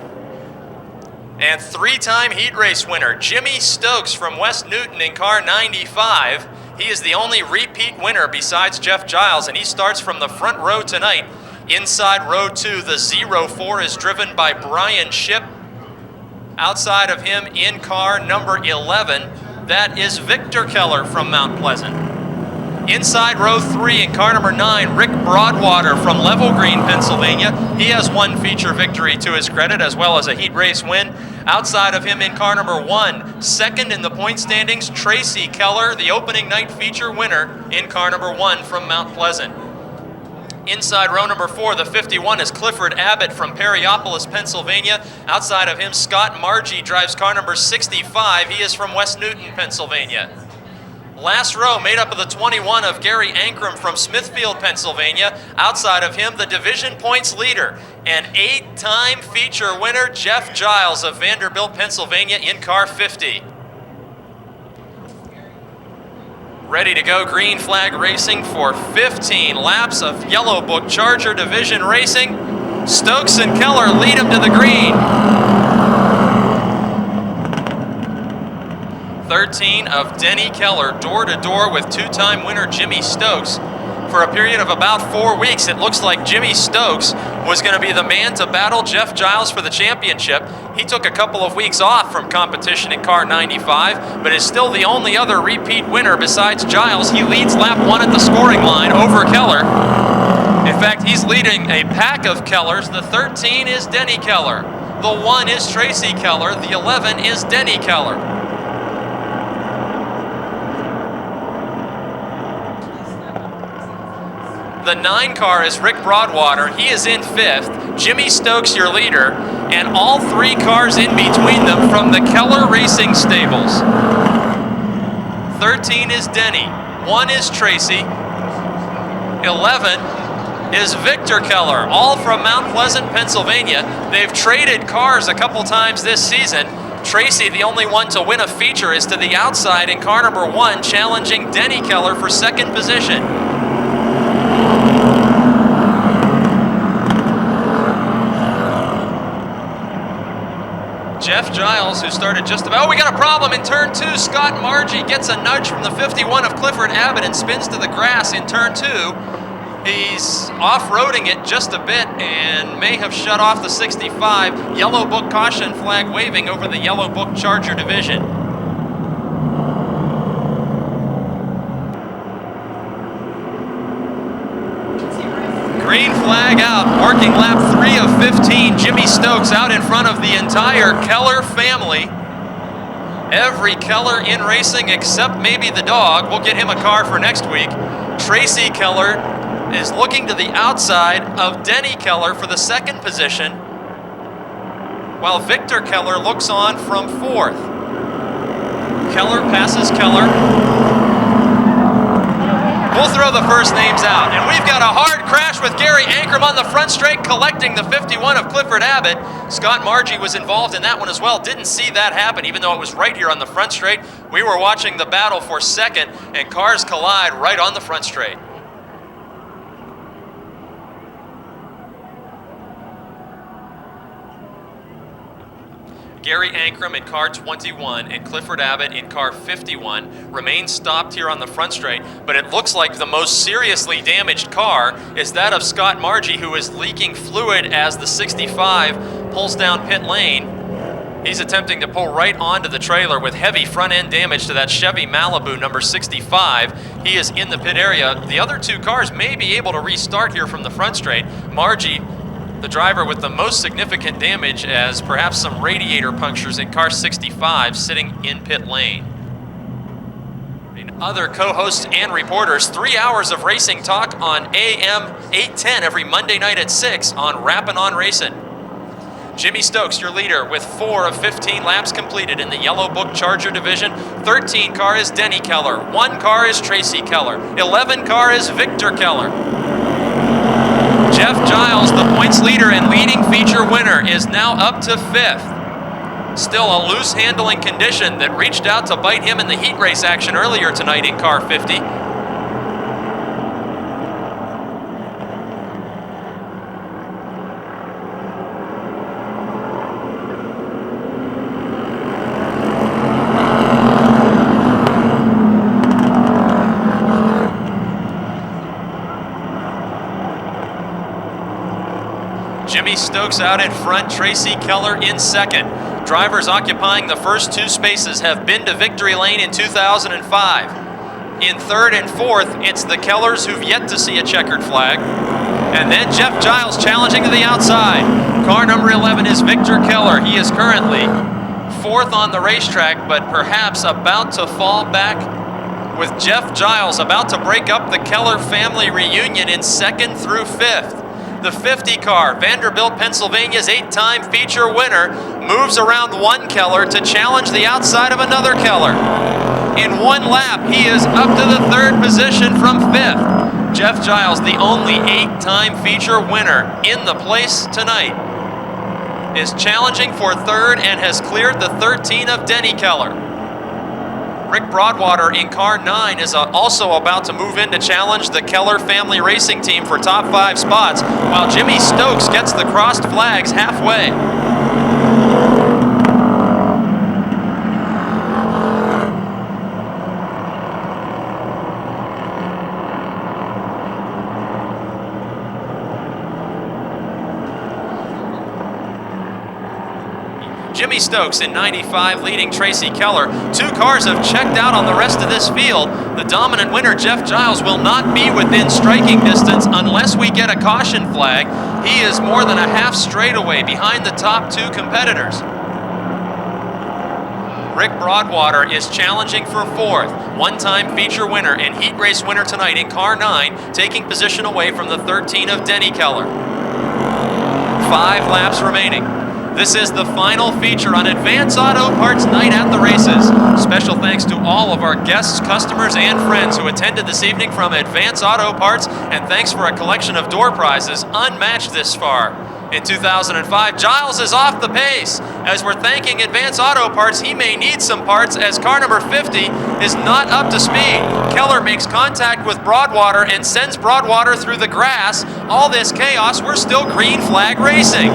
and three-time heat race winner, Jimmy Stokes from West Newton in car 95. He is the only repeat winner besides Jeff Giles, and he starts from the front row tonight. Inside row 2, the 04 is driven by Brian Shipp. Outside of him in car number 11, that is Victor Keller from Mount Pleasant. Inside row 3 in car number 9, Rick Broadwater from Level Green, Pennsylvania. He has one feature victory to his credit as well as a heat race win. Outside of him in car number 1, second in the point standings, Tracy Keller, the opening night feature winner in car number 1 from Mount Pleasant. Inside row number 4, the 51 is Clifford Abbott from Perryopolis, Pennsylvania. Outside of him, Scott Margie drives car number 65. He is from West Newton, Pennsylvania. Last row made up of the 21 of Gary Ankrum from Smithfield, Pennsylvania. Outside of him, the division points leader and 8-time feature winner, Jeff Giles of Vanderbilt, Pennsylvania in car 50. Ready to go, green flag racing for 15 laps of Yellow Book Charger Division racing. Stokes and Keller lead him to the green. 13 of Denny Keller, door-to-door with two-time winner Jimmy Stokes. For a period of about 4 weeks, it looks like Jimmy Stokes was going to be the man to battle Jeff Giles for the championship. He took a couple of weeks off from competition in car 95, but is still the only other repeat winner besides Giles. He leads lap 1 at the scoring line over Keller. In fact, he's leading a pack of Kellers. The 13 is Denny Keller. The 1 is Tracy Keller. The 11 is Denny Keller. The 9 car is Rick Broadwater. He is in 5th. Jimmy Stokes, your leader, and all 3 cars in between them from the Keller Racing Stables. 13 is Denny. 1 is Tracy. 11 is Victor Keller, all from Mount Pleasant, Pennsylvania. They've traded cars a couple times this season. Tracy, the only one to win a feature, is to the outside in car number 1, challenging Denny Keller for 2nd position. Jeff Giles, who started just about... Oh, we got a problem in turn 2. Scott Margie gets a nudge from the 51 of Clifford Abbott and spins to the grass in turn 2. He's off-roading it just a bit and may have shut off the 65. Yellow Book caution flag waving over the Yellow Book Charger division. Green flag out, marking lap 3 of 15. Jimmy Stokes out in front of the entire Keller family. Every Keller in racing except maybe the dog. We'll get him a car for next week. Tracy Keller is looking to the outside of Denny Keller for the 2nd position, while Victor Keller looks on from 4th. Keller passes Keller. We'll throw the first names out, and we've got a hard crash with Gary Ankrum on the front straight, collecting the 51 of Clifford Abbott. Scott Margie was involved in that one as well. Didn't see that happen, even though it was right here on the front straight. We were watching the battle for 2nd, and cars collide right on the front straight. Gary Ankrum in car 21 and Clifford Abbott in car 51 remain stopped here on the front straight, but it looks like the most seriously damaged car is that of Scott Margie, who is leaking fluid as the 65 pulls down pit lane. He's attempting to pull right onto the trailer with heavy front end damage to that Chevy Malibu number 65. He is in the pit area. The other two cars may be able to restart here from the front straight. Margie, the driver with the most significant damage, as perhaps some radiator punctures in car 65, sitting in pit lane. Other co-hosts and reporters, 3 hours of racing talk on AM 810 every Monday night at 6 on Rappin' On Racing. Jimmy Stokes, your leader, with 4 of 15 laps completed in the Yellow Book Charger division. 13 car is Denny Keller. 1 car is Tracy Keller. 11 car is Victor Keller. Jeff Giles, the points leader and leading feature winner, is now up to 5th. Still a loose handling condition that reached out to bite him in the heat race action earlier tonight in car 50. Jimmy Stokes out in front, Tracy Keller in second. Drivers occupying the first 2 spaces have been to victory lane in 2005. In third and fourth, it's the Kellers who've yet to see a checkered flag. And then Jeff Giles challenging to the outside. Car number 11 is Victor Keller. He is currently 4th on the racetrack, but perhaps about to fall back, with Jeff Giles about to break up the Keller family reunion in 2nd through 5th. The 50 car, Vanderbilt, Pennsylvania's 8-time feature winner, moves around one Keller to challenge the outside of another Keller. In 1 lap, he is up to the 3rd position from 5th. Jeff Giles, the only 8-time feature winner in the place tonight, is challenging for 3rd and has cleared the 13 of Denny Keller. Rick Broadwater in car 9 is also about to move in to challenge the Keller family racing team for top 5 spots, while Jimmy Stokes gets the crossed flags halfway. Jimmy Stokes in 95 leading Tracy Keller. 2 cars have checked out on the rest of this field. The dominant winner, Jeff Giles, will not be within striking distance unless we get a caution flag. He is more than a half straightaway behind the top 2 competitors. Rick Broadwater is challenging for 4th. 1-time feature winner and heat race winner tonight in car 9, taking position away from the 13 of Denny Keller. 5 laps remaining. This is the final feature on Advance Auto Parts Night at the Races. Special thanks to all of our guests, customers, and friends who attended this evening from Advance Auto Parts, and thanks for a collection of door prizes unmatched this far. In 2005, Giles is off the pace. As we're thanking Advance Auto Parts, he may need some parts as car number 50 is not up to speed. Keller makes contact with Broadwater and sends Broadwater through the grass. All this chaos, we're still green flag racing.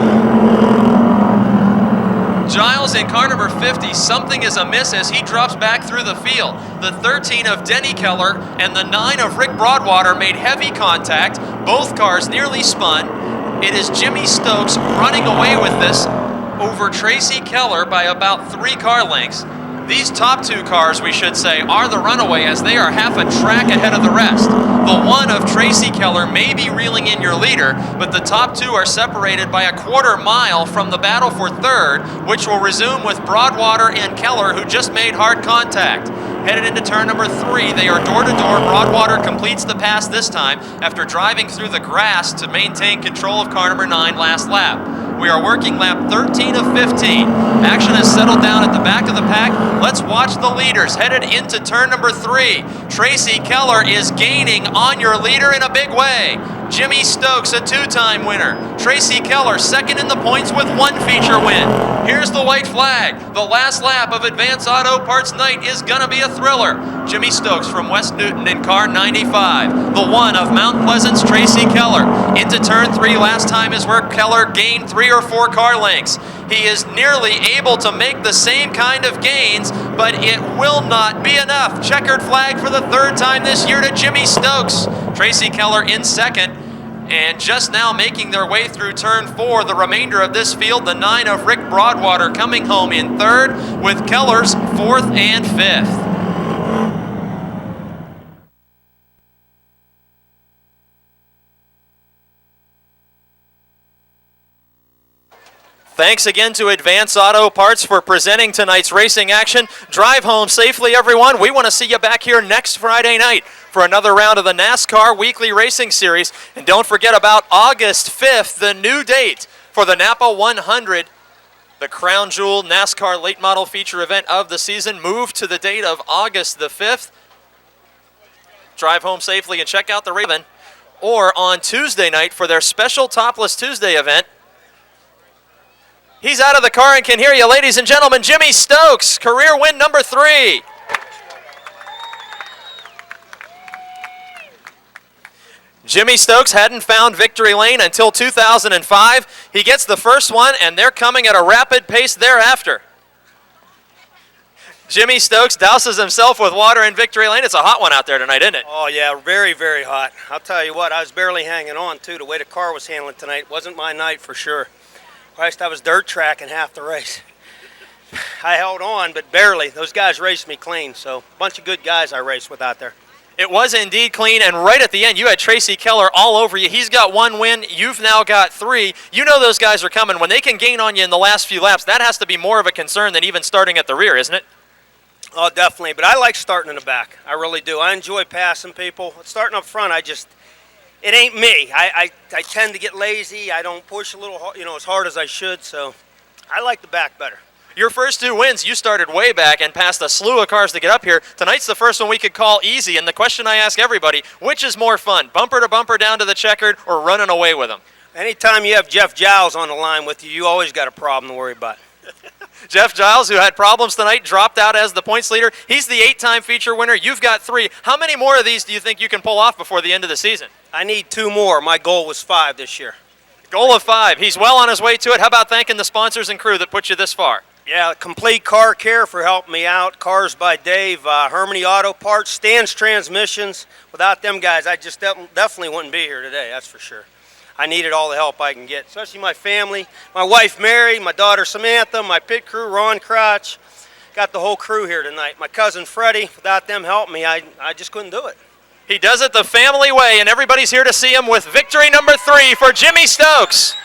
Giles in car number 50, something is amiss as he drops back through the field. The 13 of Denny Keller and the 9 of Rick Broadwater made heavy contact. Both cars nearly spun. It is Jimmy Stokes running away with this over Tracy Keller by about 3 car lengths. These top 2 cars, we should say, are the runaway as they are half a track ahead of the rest. The 1 of Tracy Keller may be reeling in your leader, but the top 2 are separated by a 1/4 mile from the battle for 3rd, which will resume with Broadwater and Keller, who just made hard contact. Headed into turn number 3, they are door to door. Broadwater completes the pass this time after driving through the grass to maintain control of car number 9 last lap. We are working lap 13 of 15. Action has settled down at the back of the pack. Let's watch the leaders headed into turn number 3. Tracy Keller is gaining on your leader in a big way. Jimmy Stokes, a 2-time winner. Tracy Keller, second in the points with 1 feature win. Here's the white flag. The last lap of Advance Auto Parts Night is gonna be a thriller. Jimmy Stokes from West Newton in car 95. The 1 of Mount Pleasant's Tracy Keller. Into turn 3 last time is where Keller gained 3 or 4 car lengths. He is nearly able to make the same kind of gains, but it will not be enough. Checkered flag for the 3rd time this year to Jimmy Stokes. Tracy Keller in second. And just now making their way through turn 4, the remainder of this field, the 9 of Rick Broadwater coming home in 3rd with Keller's 4th and 5th. Thanks again to Advance Auto Parts for presenting tonight's racing action. Drive home safely, everyone. We want to see you back here next Friday night for another round of the NASCAR Weekly Racing Series. And don't forget about August 5th, the new date for the Napa 100, the Crown Jewel NASCAR Late Model Feature event of the season. Moved to the date of August the 5th. Drive home safely and check out the Raven. Or on Tuesday night for their special Topless Tuesday event. He's out of the car and can hear you, ladies and gentlemen. Jimmy Stokes, career win number 3. Jimmy Stokes hadn't found victory lane until 2005. He gets the first one, and they're coming at a rapid pace thereafter. Jimmy Stokes douses himself with water in victory lane. It's a hot one out there tonight, isn't it? Oh, yeah, very, very hot. I'll tell you what, I was barely hanging on, too. The way the car was handling tonight wasn't my night for sure. Christ, I was dirt tracking half the race. I held on, but barely. Those guys raced me clean, so a bunch of good guys I raced with out there. It was indeed clean, and right at the end, you had Tracy Keller all over you. He's got 1 win. You've now got 3. You know those guys are coming. When they can gain on you in the last few laps, that has to be more of a concern than even starting at the rear, isn't it? Oh, definitely, but I like starting in the back. I really do. I enjoy passing people. Starting up front, it ain't me. I tend to get lazy. I don't push a little, as hard as I should, so I like the back better. Your first 2 wins, you started way back and passed a slew of cars to get up here. Tonight's the first one we could call easy, and the question I ask everybody, which is more fun, bumper to bumper down to the checkered or running away with them? Anytime you have Jeff Giles on the line with you, you always got a problem to worry about. Jeff Giles, who had problems tonight, dropped out as the points leader. He's the 8-time feature winner. You've got 3. How many more of these do you think you can pull off before the end of the season? I need 2 more. My goal was 5 this year. Goal of 5. He's well on his way to it. How about thanking the sponsors and crew that put you this far? Yeah, Complete Car Care for helping me out. Cars by Dave, Harmony Auto Parts, Stan's Transmissions. Without them guys, I just definitely wouldn't be here today, that's for sure. I needed all the help I can get, especially my family, my wife Mary, my daughter Samantha, my pit crew, Ron Crotch. Got the whole crew here tonight. My cousin Freddie, without them helping me, I just couldn't do it. He does it the family way, and everybody's here to see him with victory number 3 for Jimmy Stokes.